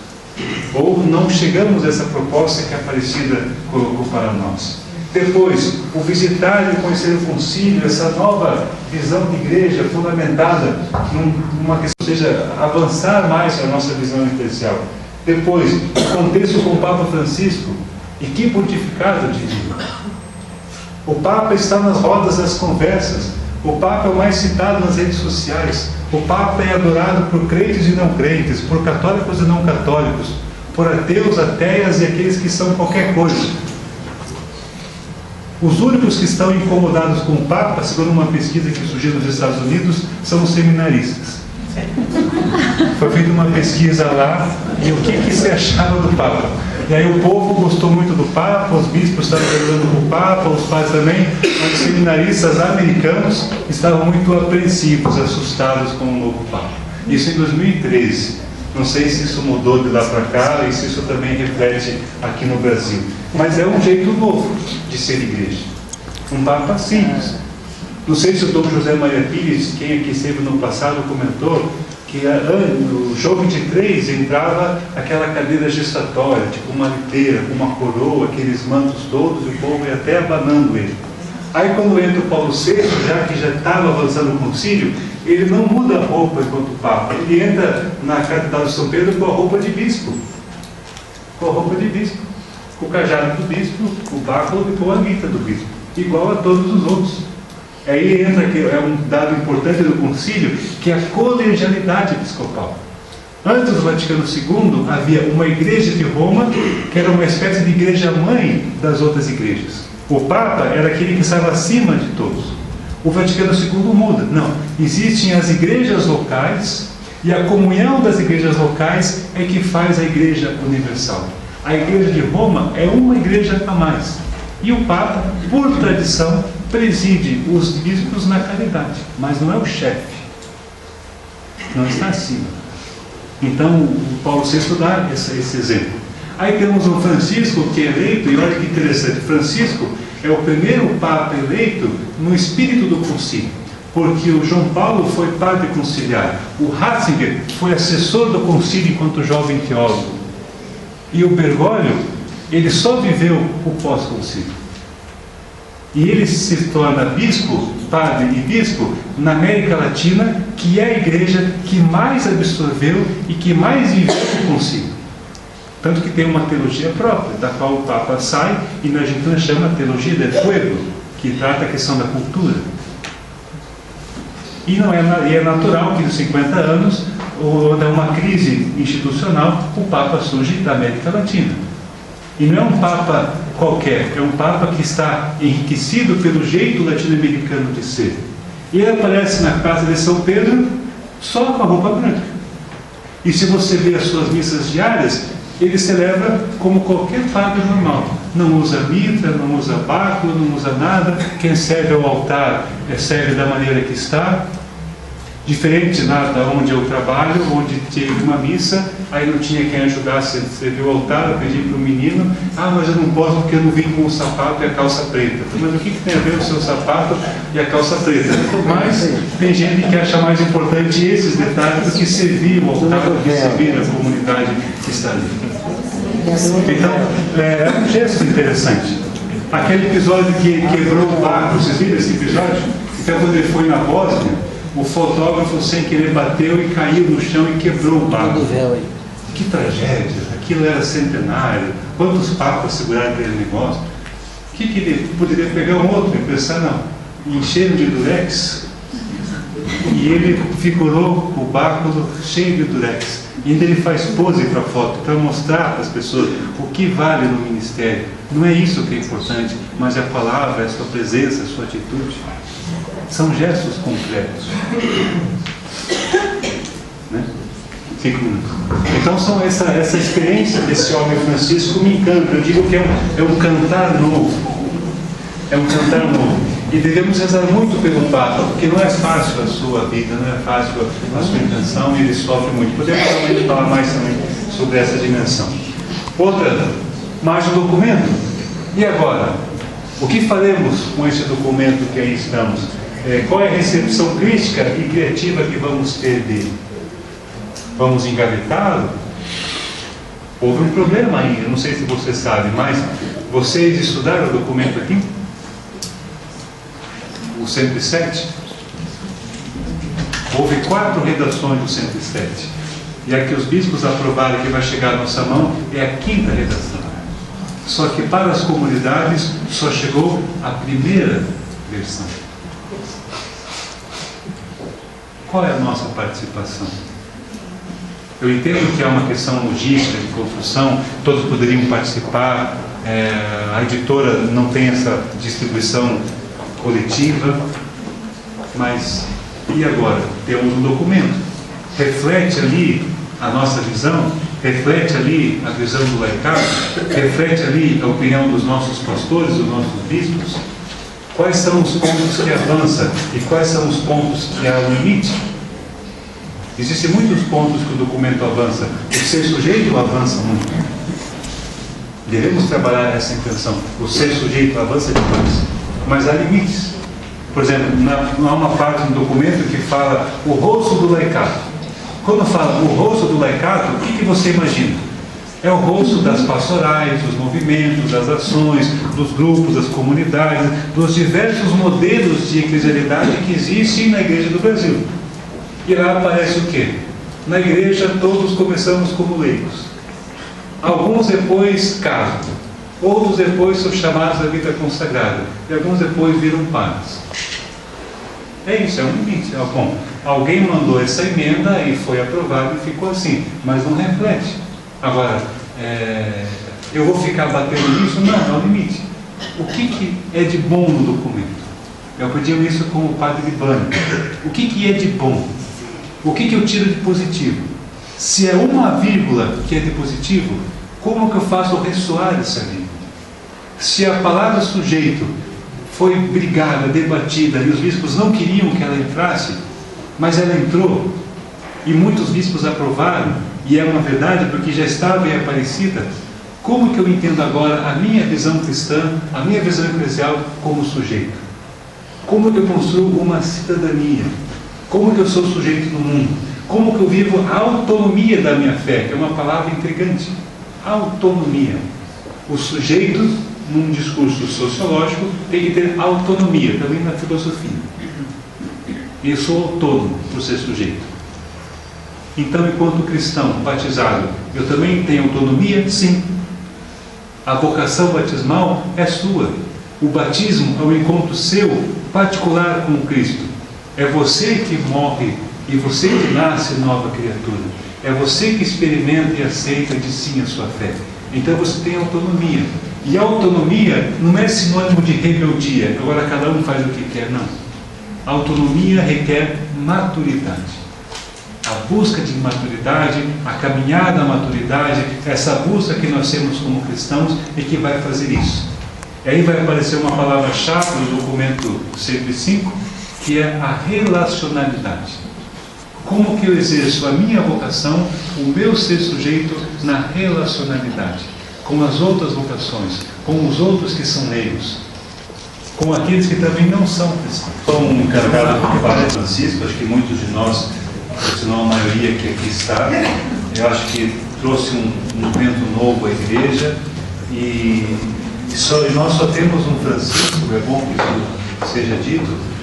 Ou não chegamos a essa proposta que a Aparecida colocou para nós. Depois, o visitar e conhecer o concílio, essa nova visão de igreja fundamentada numa questão, ou seja, avançar mais a nossa visão eclesial. Depois, o contexto com o Papa Francisco, e que pontificado, eu diria. O Papa está nas rodas das conversas. O Papa é o mais citado nas redes sociais. O Papa é adorado por crentes e não crentes, por católicos e não católicos, por ateus, ateias e aqueles que são qualquer coisa. Os únicos que estão incomodados com o Papa, segundo uma pesquisa que surgiu nos Estados Unidos, são os seminaristas. Foi feita uma pesquisa lá, e o que se achava do Papa? E aí o povo gostou muito do Papa, os bispos estavam ajudando com o Papa, os padres também, mas os seminaristas americanos estavam muito apreensivos, assustados com o novo Papa. Isso em 2013. Não sei se isso mudou de lá para cá e se isso também reflete aqui no Brasil. Mas é um jeito novo de ser igreja. Um Papa simples. Não sei se o Dom José Maria Pires, quem aqui esteve no passado, comentou que no João 23 entrava aquela cadeira gestatória, tipo uma liteira, com uma coroa, aqueles mantos todos, e o povo ia até abanando ele. Aí quando entra o Paulo VI, já que já estava avançando o concílio, ele não muda a roupa enquanto Papa. Ele entra na Catedral de São Pedro com a roupa de bispo. Com a roupa de bispo. Com o cajado do bispo, o báculo e com a guita do bispo. Igual a todos os outros. Aí entra, que é um dado importante do concílio, que é a colegialidade episcopal. Antes do Vaticano II, havia uma igreja de Roma, que era uma espécie de igreja-mãe das outras igrejas. O Papa era aquele que estava acima de todos. O Vaticano II muda. Não. Existem as igrejas locais, e a comunhão das igrejas locais é que faz a igreja universal. A igreja de Roma é uma igreja a mais. E o Papa, por tradição, preside os bispos na caridade, mas não é o chefe. Não está acima. Então, o Paulo VI dá esse exemplo. Aí temos o Francisco, que é eleito, e olha que interessante, Francisco é o primeiro Papa eleito no espírito do concílio, porque o João Paulo foi padre conciliar, o Ratzinger foi assessor do concílio enquanto jovem teólogo, e o Bergoglio, ele só viveu o pós-concílio. E ele se torna bispo, padre e bispo, na América Latina, que é a igreja que mais absorveu e que mais viveu o concílio. Tanto que tem uma teologia própria, da qual o Papa sai, e na Argentina chama Teologia del Pueblo, que trata a questão da cultura. E é natural que nos 50 anos, onde há uma crise institucional, o Papa surge da América Latina. E não é um Papa qualquer, é um Papa que está enriquecido pelo jeito latino-americano de ser. E ele aparece na casa de São Pedro só com a roupa branca. E se você vê as suas missas diárias, ele celebra como qualquer padre normal. Não usa mitra, não usa báculo, não usa nada. Quem serve ao altar serve da maneira que está. Diferente lá da onde eu trabalho, onde tinha uma missa, aí não tinha quem ajudasse a servir o altar, eu pedi para o menino, mas eu não posso porque eu não vim com o sapato e a calça preta. Mas o que tem a ver o seu sapato e a calça preta? Mas tem gente que acha mais importante esses detalhes do que servir o altar, do que servir a comunidade que está ali. Então, é um gesto interessante. Aquele episódio que quebrou o barco, vocês viram esse episódio? Então, quando ele foi na Bósnia, o fotógrafo, sem querer, bateu e caiu no chão e quebrou o barco. Que tragédia! Aquilo era centenário. Quantos papas seguraram aquele negócio? O que ele poderia pegar um outro e pensar, não, encheram de durex e ele figurou o barco cheio de durex. E ainda ele faz pose para a foto, para mostrar para as pessoas o que vale no ministério. Não é isso que é importante, mas é a palavra, é a sua presença, a sua atitude. São gestos concretos. Né? Então, são essa experiência desse homem Francisco me encanta. Eu digo que é um cantar novo. É um cantar novo. E devemos rezar muito pelo Papa, porque não é fácil a sua vida, não é fácil a sua intenção, e ele sofre muito. Podemos realmente falar mais também sobre essa dimensão. Outra, mais um documento. E agora? O que faremos com esse documento que aí estamos? Qual é a recepção crítica e criativa que vamos ter dele? Vamos engavetá-lo? Houve um problema aí, eu não sei se você sabe, mas vocês estudaram o documento aqui? O 107? Houve 4 redações do 107. E a que os bispos aprovaram, que vai chegar à nossa mão, é a 5ª redação. Só que para as comunidades só chegou a primeira versão. Qual é a nossa participação? Eu entendo que é uma questão logística, de construção, todos poderiam participar, a editora não tem essa distribuição coletiva, mas e agora? Temos um documento, reflete ali a nossa visão, reflete ali a visão do laicado, reflete ali a opinião dos nossos pastores, dos nossos bispos. Quais são os pontos que avançam e quais são os pontos que há limite? Existem muitos pontos que o documento avança. O ser sujeito avança muito. Devemos trabalhar essa intenção. O ser sujeito avança demais. Mas há limites. Por exemplo, não há uma parte no documento que fala o rosto do laicado. Quando fala o rosto do laicado, o que você imagina? É o rosto das pastorais, dos movimentos, das ações, dos grupos, das comunidades, dos diversos modelos de eclesialidade que existem na Igreja do Brasil. E lá aparece o quê? Na igreja todos começamos como leigos. Alguns depois casam. Outros depois são chamados à vida consagrada. E alguns depois viram padres. É isso, é um limite. Bom, alguém mandou essa emenda e foi aprovado e ficou assim. Mas não reflete. Agora, eu vou ficar batendo nisso? Não, é o limite. O que é de bom no documento? Eu pedi isso com o padre Libânio. O que é de bom? O que eu tiro de positivo? Se é uma vírgula que é de positivo, como que eu faço ressoar essa vírgula? Se a palavra sujeito foi brigada, debatida, e os bispos não queriam que ela entrasse, mas ela entrou, e muitos bispos aprovaram, e é uma verdade porque já estava em Aparecida, como que eu entendo agora a minha visão cristã, a minha visão eclesial como sujeito? Como que eu construo uma cidadania? Como que eu sou sujeito no mundo? Como que eu vivo a autonomia da minha fé? Que é uma palavra intrigante. Autonomia. O sujeito, num discurso sociológico, tem que ter autonomia, também na filosofia. Eu sou autônomo por ser sujeito. Então, enquanto cristão batizado, eu também tenho autonomia? Sim. A vocação batismal é sua. O batismo é um encontro seu, particular com Cristo. É você que morre e você que nasce nova criatura. É você que experimenta e aceita de sim a sua fé. Então você tem autonomia. E a autonomia não é sinônimo de rebeldia. Agora cada um faz o que quer, não. A autonomia requer maturidade. A busca de maturidade, a caminhada à maturidade, essa busca que nós temos como cristãos é que vai fazer isso. E aí vai aparecer uma palavra-chave no documento 105, que é a relacionalidade. Como que eu exerço a minha vocação, o meu ser sujeito na relacionalidade, com as outras vocações, com os outros que são leigos, com aqueles que também não são cristãos. Sou um encarregado do Padre Francisco, acho que muitos de nós, se não a maioria que aqui está, eu acho que trouxe um vento novo à igreja e nós só temos um Francisco, é bom que isso seja dito,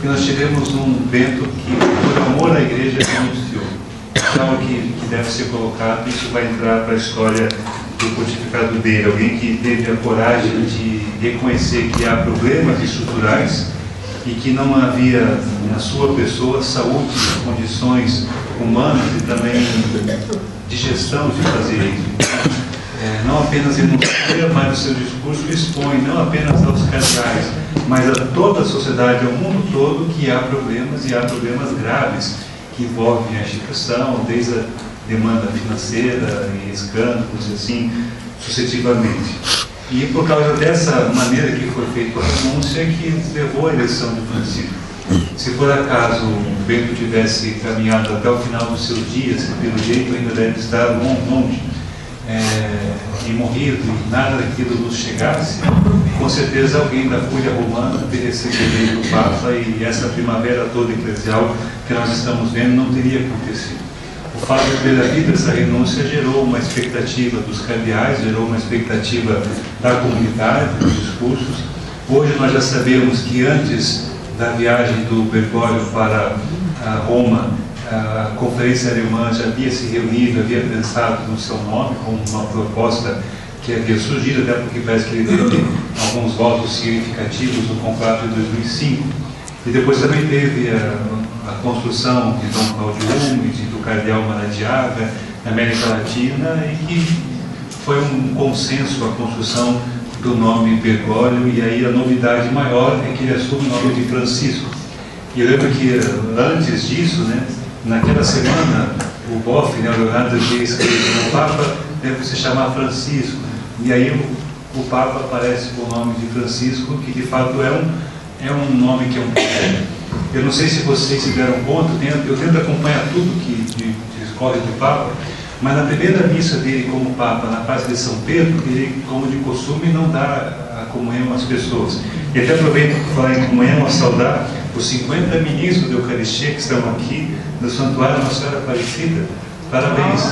que nós tivemos um vento que, por amor à igreja, anunciou. Então, que deve ser colocado, isso vai entrar para a história do pontificado dele, alguém que teve a coragem de reconhecer que há problemas estruturais e que não havia na sua pessoa saúde, condições humanas e também de gestão de fazer isso. Não apenas enuncia, mas o seu discurso expõe não apenas aos cardeais, mas a toda a sociedade, ao mundo todo, que há problemas e há problemas graves que envolvem a instituição, desde a demanda financeira e escândalos, assim, sucessivamente. E por causa dessa maneira que foi feita a renúncia que levou à eleição de Francisco. Se por acaso o Bento tivesse caminhado até o final dos seus dias, pelo jeito ainda deve estar longe, e morrido, e nada daquilo nos chegasse, com certeza alguém da Cúria Romana teria sido eleito o Papa e essa primavera toda eclesial que nós estamos vendo não teria acontecido. O fato de ter havido essa renúncia gerou uma expectativa dos cardeais, gerou uma expectativa da comunidade, dos discursos. Hoje nós já sabemos que antes da viagem do Bergoglio para Roma, a conferência alemã já havia se reunido, havia pensado no seu nome como uma proposta que havia surgido, até porque parece que ele teve alguns votos significativos no conclave de 2005. E depois também teve a construção de Dom Cláudio Humide, do cardeal Maradiaga, na América Latina, e que foi um consenso a construção do nome Bergoglio, e aí a novidade maior é que ele assume o nome de Francisco. E eu lembro que antes disso, naquela semana, o Boff, o Leonardo diz que o Papa deve se chamar Francisco, e aí o Papa aparece com o nome de Francisco, que de fato é um nome que é um critério. Eu não sei se vocês se deram conta, eu tento acompanhar tudo que escolhe do Papa, mas na primeira missa dele como Papa, na Praça de São Pedro, ele, como de costume, não dá a comunhão às pessoas. E até aproveito para falar em comunhão, a saudar os 50 ministros da Eucaristia que estão aqui no Santuário Nossa Senhora Aparecida. Parabéns.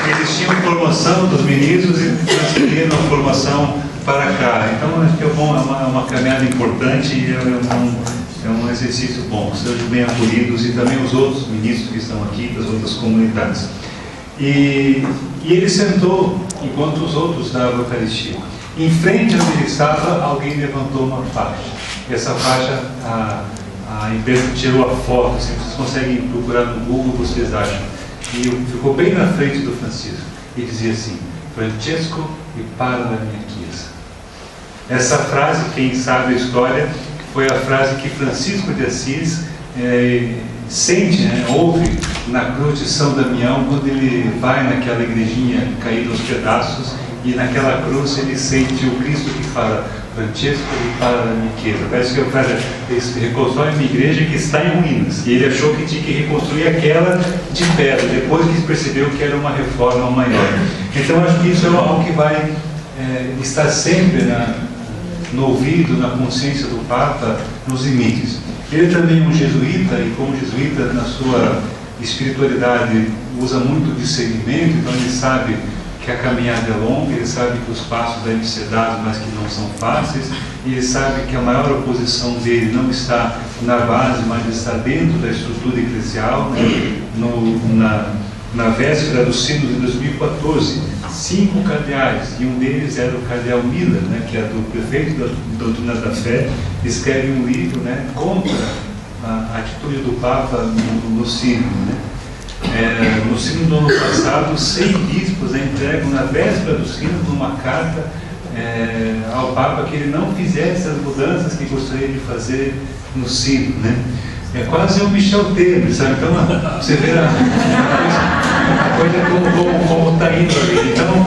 Eles tinham formação dos ministros e transferiram a formação para cá. Então, acho que é uma caminhada importante e é um exercício bom. Sejam bem acolhidos e também os outros ministros que estão aqui, das outras comunidades. E ele sentou enquanto os outros davam a Eucaristia. Em frente a onde ele estava, alguém levantou uma faixa. E essa faixa, a empresa tirou a foto. Se vocês conseguem procurar no Google, vocês acham. E ficou bem na frente do Francisco. E dizia assim: Francesco e para da minha chiesa. Essa frase, quem sabe a história, foi a frase que Francisco de Assis sente, ouve na cruz de São Damião, quando ele vai naquela igrejinha caída aos pedaços, e naquela cruz ele sente o Cristo que fala: Francesco e para da minha chiesa. Parece que o cara reconstrói uma igreja que está em ruínas, e ele achou que tinha que reconstruir aquela de pedra, depois que percebeu que era uma reforma maior. Então acho que isso é algo que vai estar sempre no ouvido, na consciência do Papa, nos limites. Ele também é um jesuíta, e como jesuíta, na sua espiritualidade, usa muito discernimento, então ele sabe que a caminhada é longa, ele sabe que os passos devem ser dados, mas que não são fáceis, e ele sabe que a maior oposição dele não está na base, mas está dentro da estrutura eclesial. Na véspera do Sínodo de 2014, 5 cardeais, e um deles era o cardeal Miller, que é do prefeito da doutrina da fé, escreve um livro contra a atitude do Papa no Sínodo. No Sínodo do ano passado, 100 bispos entregam na véspera do Sínodo uma carta ao Papa que ele não fizesse as mudanças que gostaria de fazer no Sínodo. É quase um Michel Temer, sabe? Então, você vê a coisa como está indo ali. Então,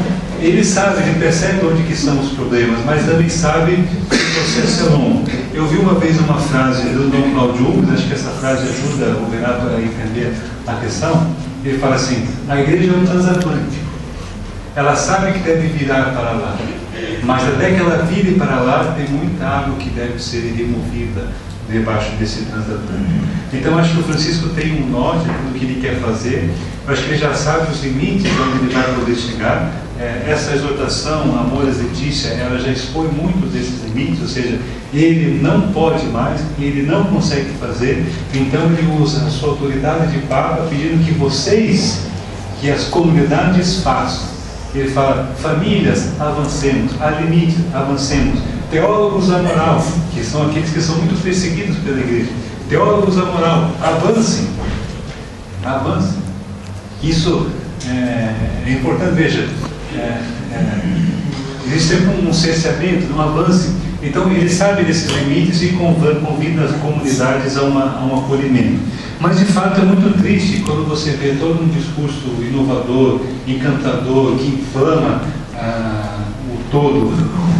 ele sabe, ele percebe onde que são os problemas, mas também sabe que o processo é longo. Eu vi uma vez uma frase do Dom Cláudio Humes, acho que essa frase ajuda o Renato a entender a questão. Ele fala assim: a igreja é um transatlântico. Ela sabe que deve virar para lá, mas até que ela vire para lá, tem muita água que deve ser removida debaixo desse transatlântico. Então acho que o Francisco tem um norte do que ele quer fazer. Eu acho que ele já sabe os limites onde ele vai poder chegar. Essa exortação, Amoris Laetitia, ela já expõe muitos desses limites, ou seja, ele não pode mais, ele não consegue fazer, então ele usa a sua autoridade de Papa pedindo que vocês, que as comunidades façam. Ele fala: famílias, avancemos, há limite, avancemos. Teólogos da moral, que são aqueles que são muito perseguidos pela igreja, teólogos da moral, avancem, avancem. Isso é importante. Veja, existe sempre um cerceamento, um avanço. Então ele sabe desses limites e convida as comunidades a um acolhimento. Mas de fato é muito triste quando você vê todo um discurso inovador, encantador, que inflama o todo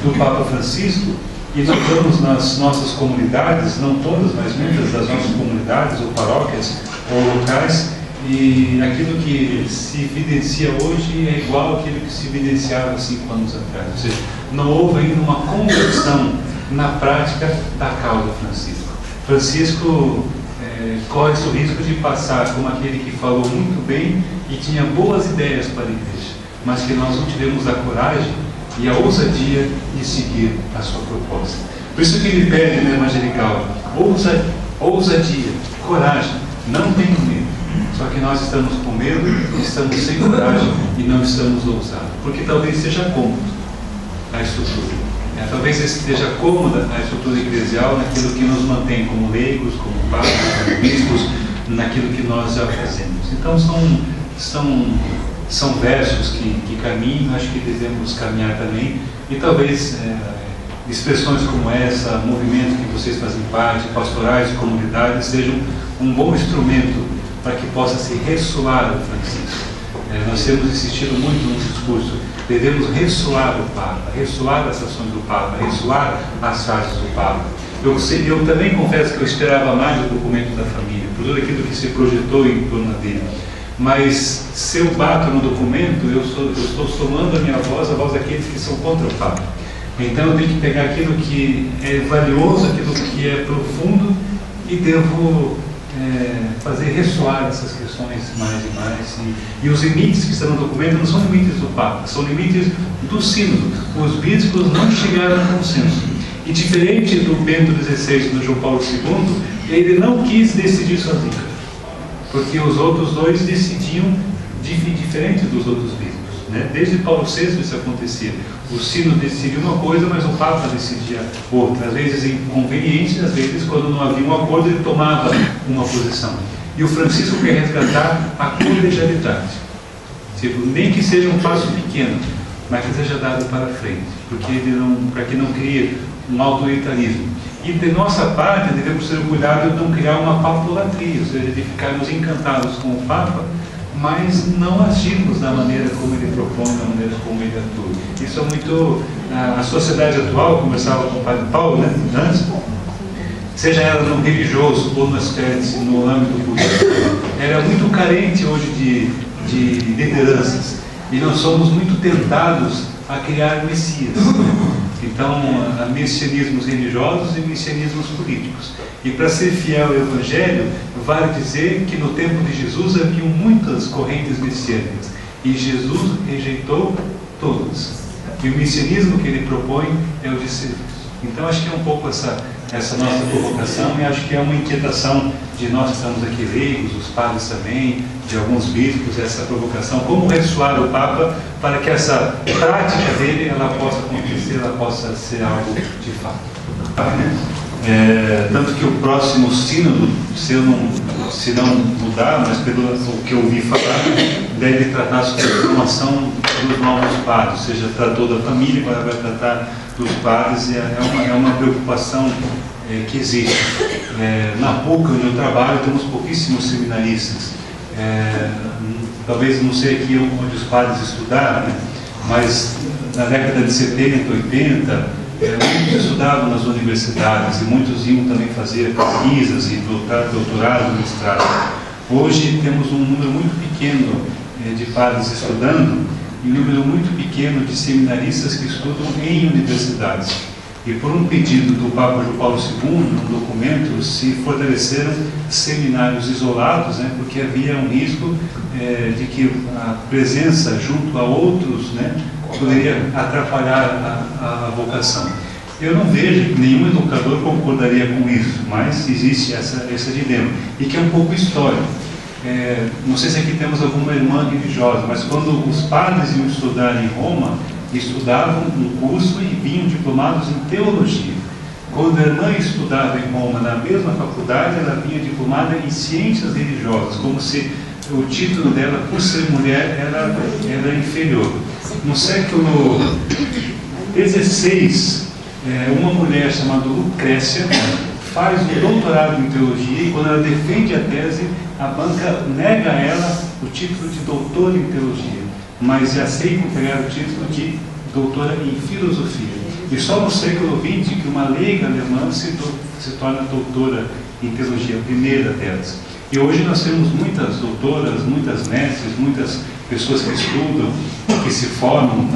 do Papa Francisco, e nós vamos nas nossas comunidades, não todas, mas muitas das nossas comunidades ou paróquias ou locais, e aquilo que se evidencia hoje é igual àquilo que se evidenciava 5 anos atrás. Ou seja, não houve ainda uma conversão na prática da causa Francisco. Francisco corre o risco de passar como aquele que falou muito bem e tinha boas ideias para a igreja, mas que nós não tivemos a coragem e a ousadia de seguir a sua proposta. Por isso que ele pede no Evangelical: ousadia, coragem, não tenho medo. Só que nós estamos com medo, estamos sem coragem e não estamos ousados, porque talvez seja cômodo a estrutura. Talvez esteja cômoda a estrutura eclesial naquilo que nos mantém como leigos, como padres, como bispos, naquilo que nós já fazemos. Então são versos que caminham, acho que devemos caminhar também, e talvez expressões como essa, movimento que vocês fazem parte, pastorais, comunidades, sejam um bom instrumento para que possa se ressoar o Francisco. Nós temos insistido muito no discurso: devemos ressoar o Papa, ressoar as ações do Papa, ressoar as frases do Papa. Eu também confesso que eu esperava mais do documento da família, por tudo aquilo que se projetou em torno dele. Mas se eu bato no documento, eu estou somando a minha voz, a voz daqueles que são contra o Papa. Então eu tenho que pegar aquilo que é valioso, aquilo que é profundo, e devo fazer ressoar essas questões mais e mais. E os limites que estão no documento não são limites do Papa, são limites do sínodo. Os bispos não chegaram a consenso. E diferente do Bento XVI e do João Paulo II, ele não quis decidir sozinho, porque os outros dois decidiam diferente dos outros bispos. Desde Paulo VI isso acontecia. O sínodo decidia uma coisa, mas o Papa decidia outra. Às vezes inconveniente, às vezes quando não havia um acordo ele tomava uma posição. E o Francisco quer resgatar a colegialidade. Nem que seja um passo pequeno, mas que seja dado para frente, para que não crie um autoritarismo. E de nossa parte devemos ter o cuidado de não criar uma papolatria, ou seja, de ficarmos encantados com o Papa, mas não agirmos da maneira como ele propõe, da maneira como ele atua. Isso é muito... A sociedade atual, conversava com o Padre Paulo, antes, seja ela no religioso ou no âmbito político, ela é muito carente hoje de lideranças. E nós somos muito tentados a criar messias. Então, há messianismos religiosos e messianismos políticos. E para ser fiel ao Evangelho, vale dizer que no tempo de Jesus haviam muitas correntes messiânicas. E Jesus rejeitou todas. E o messianismo que ele propõe é o de serviço. Então, acho que é um pouco essa nossa provocação, e acho que é uma inquietação de nós que estamos aqui leigos, os padres também, de alguns bispos, essa provocação, como ressoar o Papa para que essa prática dele ela possa acontecer, ela possa ser algo de fato. Tanto que o próximo sínodo, se não mudar, mas pelo que eu ouvi falar, deve tratar sobre a formação dos novos padres, ou seja, tratou da família, agora vai tratar dos padres, e é uma preocupação que existe. Na PUC, onde eu trabalho, temos pouquíssimos seminaristas. Talvez não sei aqui onde os padres estudaram, mas na década de 70, 80, muitos estudavam nas universidades e muitos iam também fazer pesquisas e doutorado, mestrado. Hoje temos um número muito pequeno de padres estudando e um número muito pequeno de seminaristas que estudam em universidades. E por um pedido do Papa João Paulo II, num documento, se fortaleceram seminários isolados, né, porque havia um risco de que a presença junto a outros, né, poderia atrapalhar a vocação. Eu não vejo que nenhum educador concordaria com isso, mas existe esse dilema, e que é um pouco histórico. Não sei se aqui temos alguma irmã religiosa, mas quando os padres iam estudar em Roma, estudavam um curso e vinham diplomados em teologia. Quando a irmã estudava em Roma, na mesma faculdade, ela vinha diplomada em ciências religiosas, como se o título dela, por ser mulher, era inferior. No século XVI, uma mulher chamada Lucrécia faz um doutorado em teologia e quando ela defende a tese, a banca nega a ela o título de doutora em teologia, mas aceita entregar o título de doutora em filosofia. E só no século XX que uma leiga alemã se torna doutora em teologia, a primeira delas. E hoje nós temos muitas doutoras, muitas mestres, muitas pessoas que estudam, que se formam.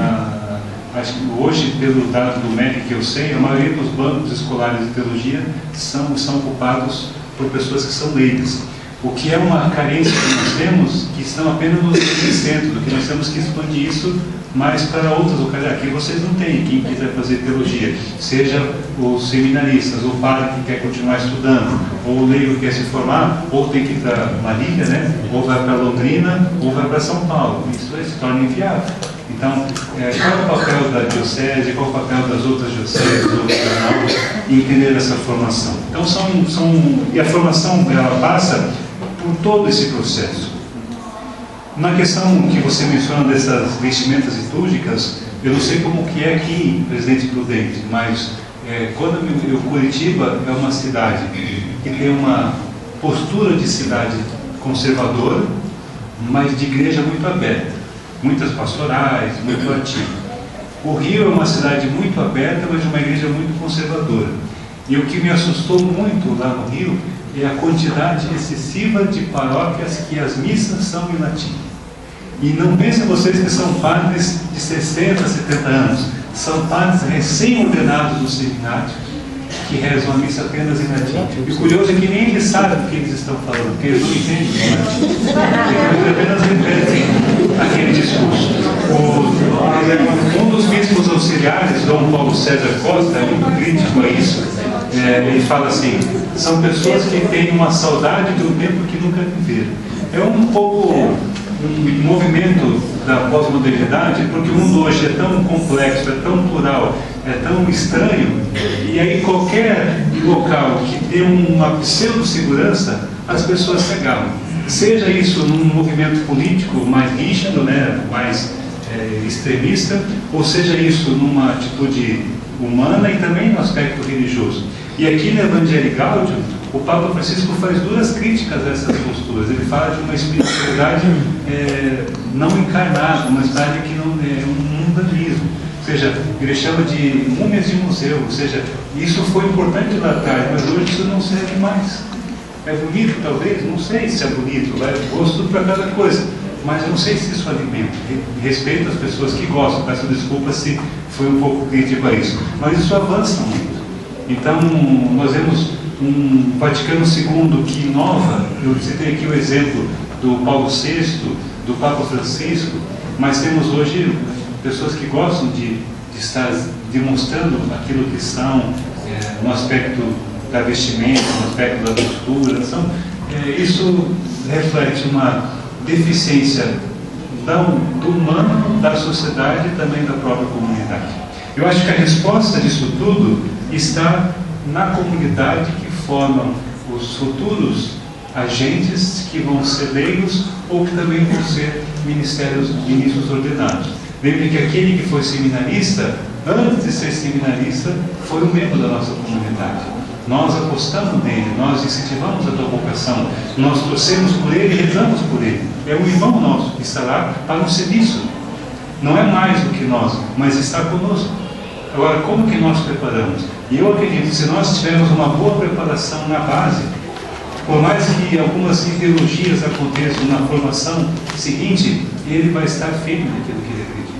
Acho que hoje, pelo dado do MEC que eu sei, a maioria dos bancos escolares de teologia são ocupados por pessoas que são leigas. O que é uma carência que nós temos, que estão apenas nos centros, do que nós temos que expandir isso mais para outras localidades. Aqui vocês não têm, quem quiser fazer teologia, seja os seminaristas, o padre que quer continuar estudando, ou o leigo que quer se formar, ou tem que ir para Marília, né? Ou vai para Londrina, ou vai para São Paulo. Isso se torna inviável. Então, qual é o papel da diocese, qual é o papel das outras dioceses, do canal, em entender essa formação? Então, e a formação ela passa por todo esse processo. Na questão que você menciona dessas vestimentas litúrgicas, eu não sei como que é aqui em Presidente Prudente, mas Curitiba é uma cidade que tem uma postura de cidade conservadora, mas de igreja muito aberta, muitas pastorais, muito ativa. O Rio é uma cidade muito aberta, mas de uma igreja muito conservadora. E o que me assustou muito lá no Rio é a quantidade excessiva de paróquias que as missas são em latim. E não pensem vocês que são padres de 60, 70 anos. São padres recém-ordenados do seminário que rezam a missa apenas em latim. E o curioso é que nem eles sabem o que eles estão falando, porque eles não entendem o latim. Eles apenas repetem aquele discurso. Um dos bispos auxiliares, Dom Paulo César Costa, é muito crítico a isso. Ele fala assim: são pessoas que têm uma saudade de um tempo que nunca viveram. É um pouco um movimento da pós-modernidade, porque o mundo hoje é tão complexo, é tão plural, é tão estranho, e aí qualquer local que dê uma pseudo-segurança, as pessoas se agarram. Seja isso num movimento político mais rígido, né, mais extremista, ou seja isso numa atitude humana e também no aspecto religioso. E aqui no Evangelii Gaudium, o Papa Francisco faz duras críticas a essas posturas. Ele fala de uma espiritualidade não encarnada, uma espiritualidade que não é um mundanismo. Ou seja, ele chama de múmias de museu. Ou seja, isso foi importante lá atrás, mas hoje isso não serve mais. É bonito, talvez? Não sei se é bonito, vai gosto para cada coisa. Mas eu não sei se isso alimenta. Respeito as pessoas que gostam, peço desculpa se foi um pouco crítico a isso. Mas isso avança muito. Então, nós vemos um Vaticano II que inova. Eu citei aqui o exemplo do Paulo VI, do Papa Francisco, mas temos hoje pessoas que gostam de estar demonstrando aquilo que são no aspecto da vestimenta, no aspecto da postura. Isso reflete uma deficiência do humano, da sociedade e também da própria comunidade. Eu acho que a resposta disso tudo está na comunidade que formam os futuros agentes que vão ser leigos ou que também vão ser ministros ordenados. Lembre que aquele que foi seminarista, antes de ser seminarista, foi um membro da nossa comunidade. Nós apostamos nele, nós incentivamos a tua vocação, nós torcemos por ele e rezamos por ele. É um irmão nosso que está lá para um serviço. Não é mais do que nós, mas está conosco. Agora, como que nós preparamos? E eu acredito que se nós tivermos uma boa preparação na base, por mais que algumas ideologias aconteçam na formação seguinte, ele vai estar firme naquilo que ele acredita.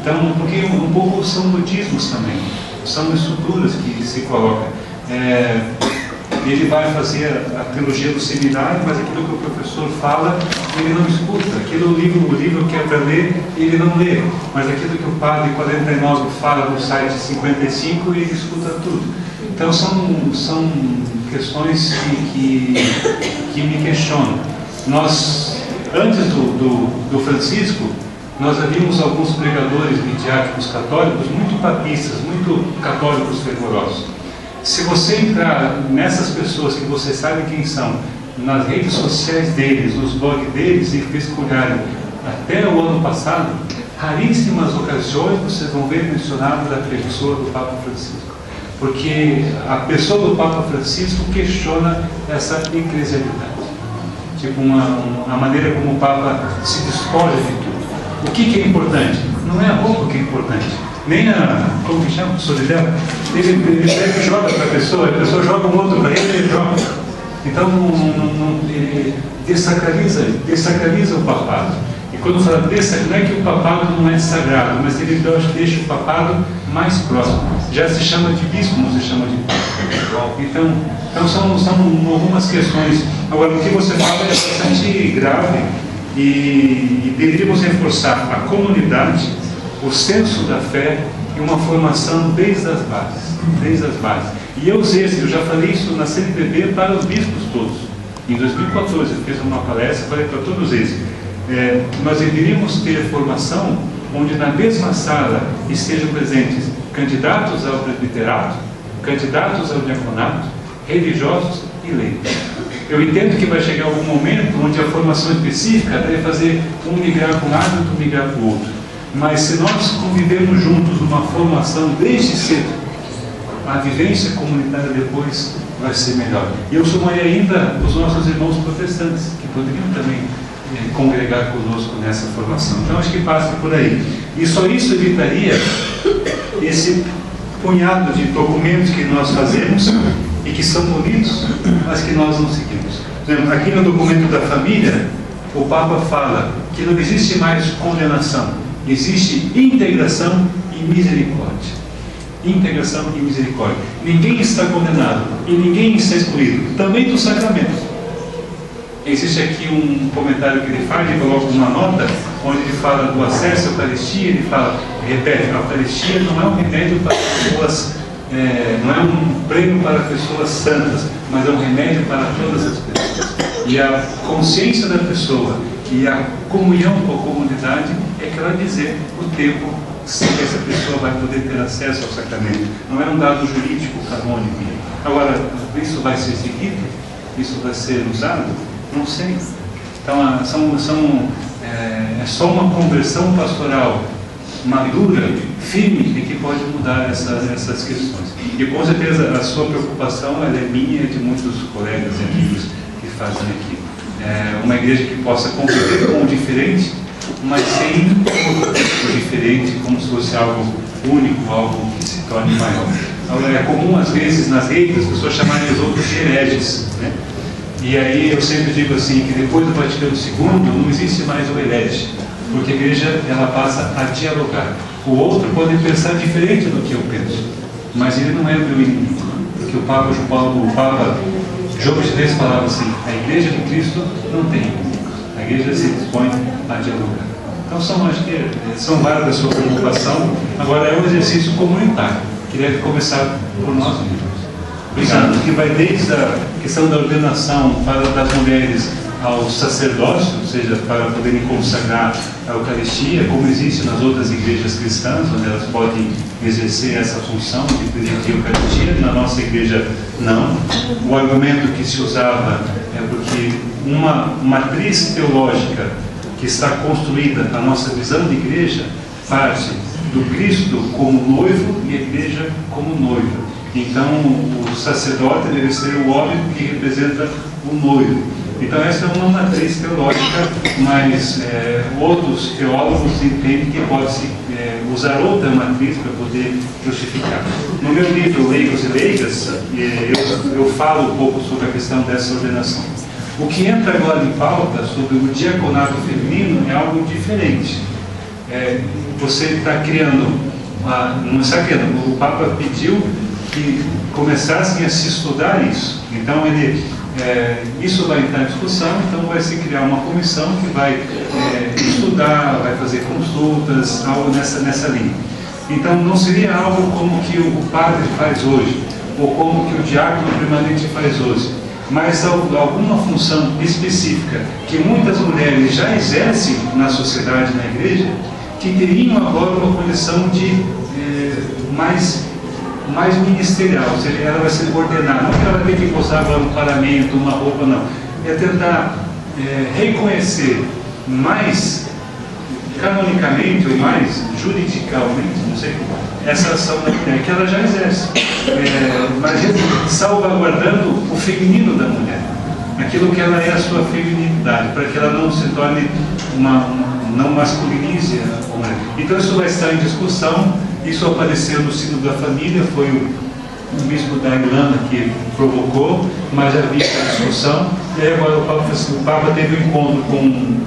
Então, porque um pouco são modismos também, são estruturas que se colocam. Ele vai fazer a teologia do seminário, mas aquilo que o professor fala, ele não escuta. Aquilo, o livro que é para ler, ele não lê. Mas aquilo que o padre 49 fala no site 55, ele escuta tudo. Então são questões que me questionam. Nós, antes do Francisco, nós havíamos alguns pregadores midiáticos católicos muito papistas, muito católicos fervorosos. Se você entrar nessas pessoas que você sabe quem são, nas redes sociais deles, nos blogs deles, e vasculharem até o ano passado, raríssimas ocasiões vocês vão ver mencionado da pessoa do Papa Francisco. Porque a pessoa do Papa Francisco questiona essa eclesialidade. Tipo, a maneira como o Papa se despoja de tudo. O que é importante? Não é a roupa que é importante. Nem como que chama? Solidão. Ele pega e joga para a pessoa joga um outro para ele joga. Então, ele desacraliza o papado. E quando fala não é que o papado não é sagrado, mas ele deixa o papado mais próximo. Já se chama de bispo, não se chama de papa. Então são algumas questões. Agora, o que você fala é bastante grave e deveríamos reforçar a comunidade, o senso da fé e uma formação desde as bases. E eu já falei isso na CNBB para os bispos todos. Em 2014 eu fiz uma palestra, falei para todos eles, nós deveríamos ter formação onde na mesma sala estejam presentes candidatos ao presbiterato, candidatos ao diaconato, religiosos e leigos. Eu entendo que vai chegar algum momento onde a formação específica deve fazer um migrar para um lado e outro migrar para o outro. Mas se nós convivermos juntos numa formação desde cedo, a vivência comunitária depois vai ser melhor. E eu somaria ainda os nossos irmãos protestantes, que poderiam também congregar conosco nessa formação. Então acho que passa por aí. E só isso evitaria esse punhado de documentos que nós fazemos e que são bonitos, mas que nós não seguimos. Por exemplo, aqui no documento da família, o Papa fala que não existe mais condenação, existe integração e misericórdia. Integração e misericórdia. Ninguém está condenado e ninguém está excluído, também do sacramento. Existe aqui um comentário que ele faz, ele coloca uma nota, onde ele fala do acesso à Eucaristia, ele repete, a Eucaristia não é um remédio para pessoas, não é um prêmio para pessoas santas, mas é um remédio para todas as pessoas. E a consciência da pessoa e a comunhão com a comunidade é que ela dizer o tempo se essa pessoa vai poder ter acesso ao sacramento. Não é um dado jurídico canônico. Agora, isso vai ser seguido? Isso vai ser usado? Não sei. Então, é só uma conversão pastoral madura, firme, que pode mudar essas questões. E com certeza a sua preocupação ela é minha e de muitos colegas e amigos que fazem aqui. Uma igreja que possa conviver com o diferente, mas sem o diferente como se fosse algo único, algo que se torne maior. Agora, é comum às vezes nas redes as pessoas chamarem os outros de hereges, né? E aí eu sempre digo assim, que depois do Vaticano II não existe mais o herege, porque a igreja ela passa a dialogar. O outro pode pensar diferente do que eu penso, mas ele não é meu inimigo, porque o Papa João XXIII falava assim, a igreja de Cristo não tem inimigo, a igreja se dispõe a dialogar. Então acho que são várias a sua preocupação. Agora é um exercício comunitário, que deve começar por nós mesmos. Obrigado. Que vai desde a questão da ordenação das mulheres ao sacerdócio, ou seja, para poderem consagrar a Eucaristia, como existe nas outras igrejas cristãs, onde elas podem exercer essa função de presidir a Eucaristia. Na nossa igreja, não. O argumento que se usava é porque uma matriz teológica que está construída, a nossa visão de igreja, parte do Cristo como noivo e a igreja como noiva. Então, o sacerdote deve ser o homem que representa o noivo. Então essa é uma matriz teológica, mas outros teólogos entendem que pode-se usar outra matriz para poder justificar. No meu livro Leigos e Leigas, eu falo um pouco sobre a questão dessa ordenação. O que entra agora em pauta sobre o diaconato feminino é algo diferente. Você está criando, não está criando, o Papa pediu que começassem a se estudar isso. Então isso vai entrar em discussão, então vai se criar uma comissão que vai estudar, vai fazer consultas, algo nessa linha. Então não seria algo como que o padre faz hoje, ou como que o diácono permanente faz hoje, mas alguma função específica que muitas mulheres já exercem na sociedade, na igreja, que teriam agora uma condição de mais ministerial, ou seja, ela vai ser ordenada, não que ela vai ter que usar agora um paramento, uma roupa, não. É tentar reconhecer mais canonicamente ou mais juridicalmente, não sei, essa ação da mulher que ela já exerce, mas salvaguardando o feminino da mulher, aquilo que ela é a sua feminilidade, para que ela não se torne não masculinize a mulher. Então isso vai estar em discussão. Isso apareceu no Sínodo da Família, foi o bispo da Irlanda que provocou, mas já havia essa discussão. E aí agora o Papa teve um encontro com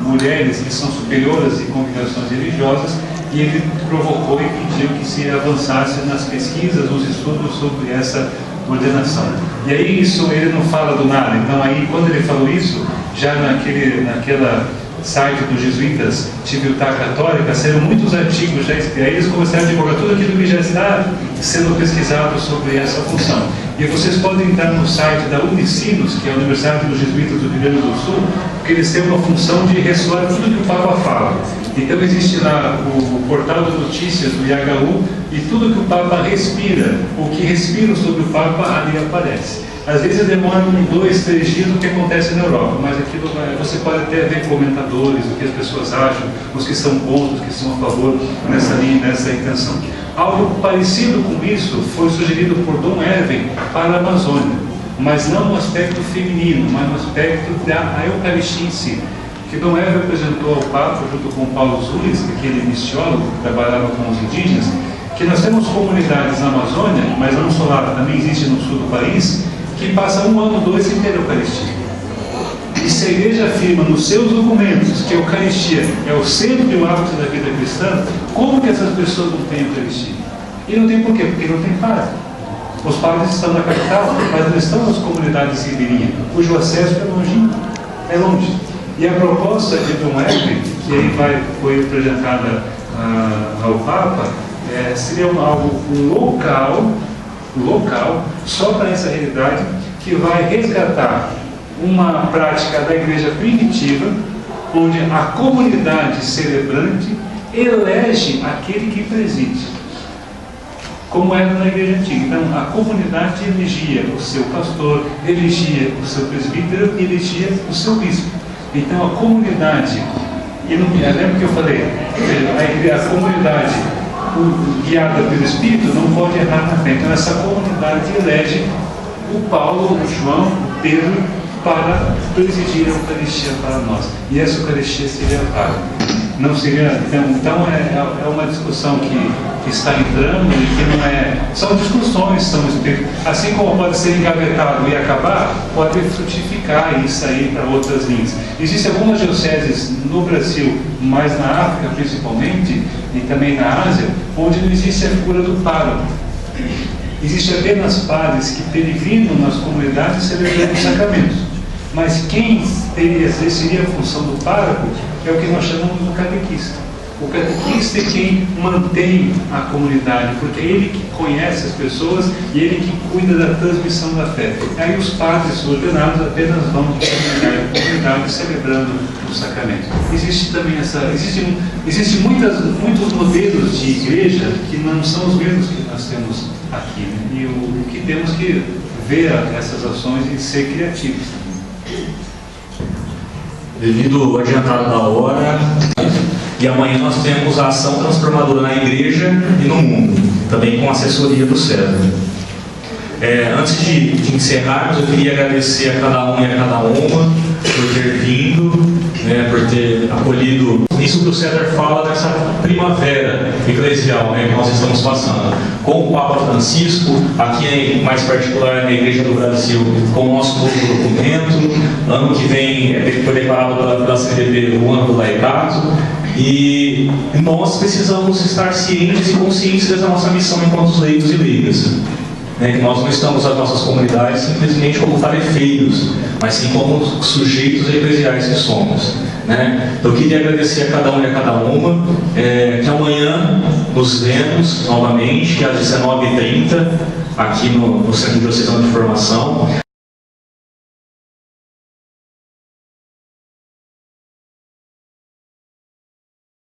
mulheres que são superiores em congregações religiosas, e ele provocou e pediu que se avançasse nas pesquisas, nos estudos sobre essa ordenação. E aí isso ele não fala do nada. Então aí quando ele falou isso, já naquela site dos jesuítas, Civiltà Católica, saíram muitos artigos já escritos. Aí eles começaram a divulgar tudo aquilo que já está sendo pesquisado sobre essa função. E vocês podem entrar no site da Unicinos, que é a Universidade dos Jesuítas do Rio Grande do Sul, porque eles têm uma função de ressoar tudo que o Papa fala. Então existe lá o portal de notícias do IHU, e tudo que o Papa respira, o que respira sobre o Papa, ali aparece. Às vezes demora 2, 3 dias o que acontece na Europa, mas aquilo você pode até ver comentadores, o que as pessoas acham, os que são contra, os que são a favor, nessa linha, nessa intenção. Algo parecido com isso foi sugerido por Dom Herven para a Amazônia, mas não no aspecto feminino, mas no aspecto da Eucaristia em si. Que Dom Herven apresentou ao Papa, junto com Paulo Zulis, aquele missiólogo que trabalhava com os indígenas, que nós temos comunidades na Amazônia, mas não só lá, também existe no sul do país, que passa 1 ano, 2 sem ter a Eucaristia. E se a igreja afirma nos seus documentos que a Eucaristia é o centro e o ápice da vida cristã, como que essas pessoas não têm Eucaristia? E não tem por quê? Porque não tem padre. Os padres estão na capital, mas não estão nas comunidades ribeirinhas, cujo acesso é longe. E a proposta de Dom Herven, que aí foi apresentada ao Papa, seria algo local, só para essa realidade, que vai resgatar uma prática da igreja primitiva, onde a comunidade celebrante elege aquele que preside, como era na igreja antiga. Então, a comunidade elegia o seu pastor, elegia o seu presbítero, elegia o seu bispo. Então, a comunidade, lembra que eu falei, a comunidade guiada pelo Espírito não pode errar na fé. Então essa comunidade elege o Paulo, o João, o Pedro para presidir a Eucaristia para nós. E essa Eucaristia seria paga. Não seria. Então é uma discussão que está entrando e que não é. São discussões, são assim como pode ser engavetado e acabar, pode frutificar e sair para outras linhas. Existem algumas dioceses no Brasil, mas na África principalmente, e também na Ásia, onde não existe a figura do pároco. Existem apenas padres que peregrinam nas comunidades celebrando os sacramentos. Mas quem exerceria a função do pároco é o que nós chamamos do catequista. O catequista é quem mantém a comunidade, porque é ele que conhece as pessoas e ele que cuida da transmissão da fé. Aí os padres ordenados apenas vão de comunidade em comunidade celebrando o sacramento. Existem muitos modelos de igreja que não são os mesmos que nós temos aqui. Né? E o que temos que ver essas ações e ser criativos. Devido ao adiantado da hora, e amanhã nós temos a ação transformadora na igreja e no mundo, também com assessoria do César. Antes de encerrarmos, eu queria agradecer a cada um e a cada uma por ter vindo, né, por ter acolhido isso que o César fala dessa primavera eclesial, né, que nós estamos passando. Com o Papa Francisco, aqui em mais particular na Igreja do Brasil, com o nosso novo documento. Ano que vem foi declarado pela CNBB o ano do laicato. E nós precisamos estar cientes e conscientes dessa nossa missão enquanto leigos e leigas. Que nós não estamos nas nossas comunidades simplesmente como tarefeiros, mas sim como sujeitos eclesiais que somos. Eu queria agradecer a cada um e a cada uma, que amanhã nos vemos novamente, às 19h30, aqui no Centro Diocesano de Formação.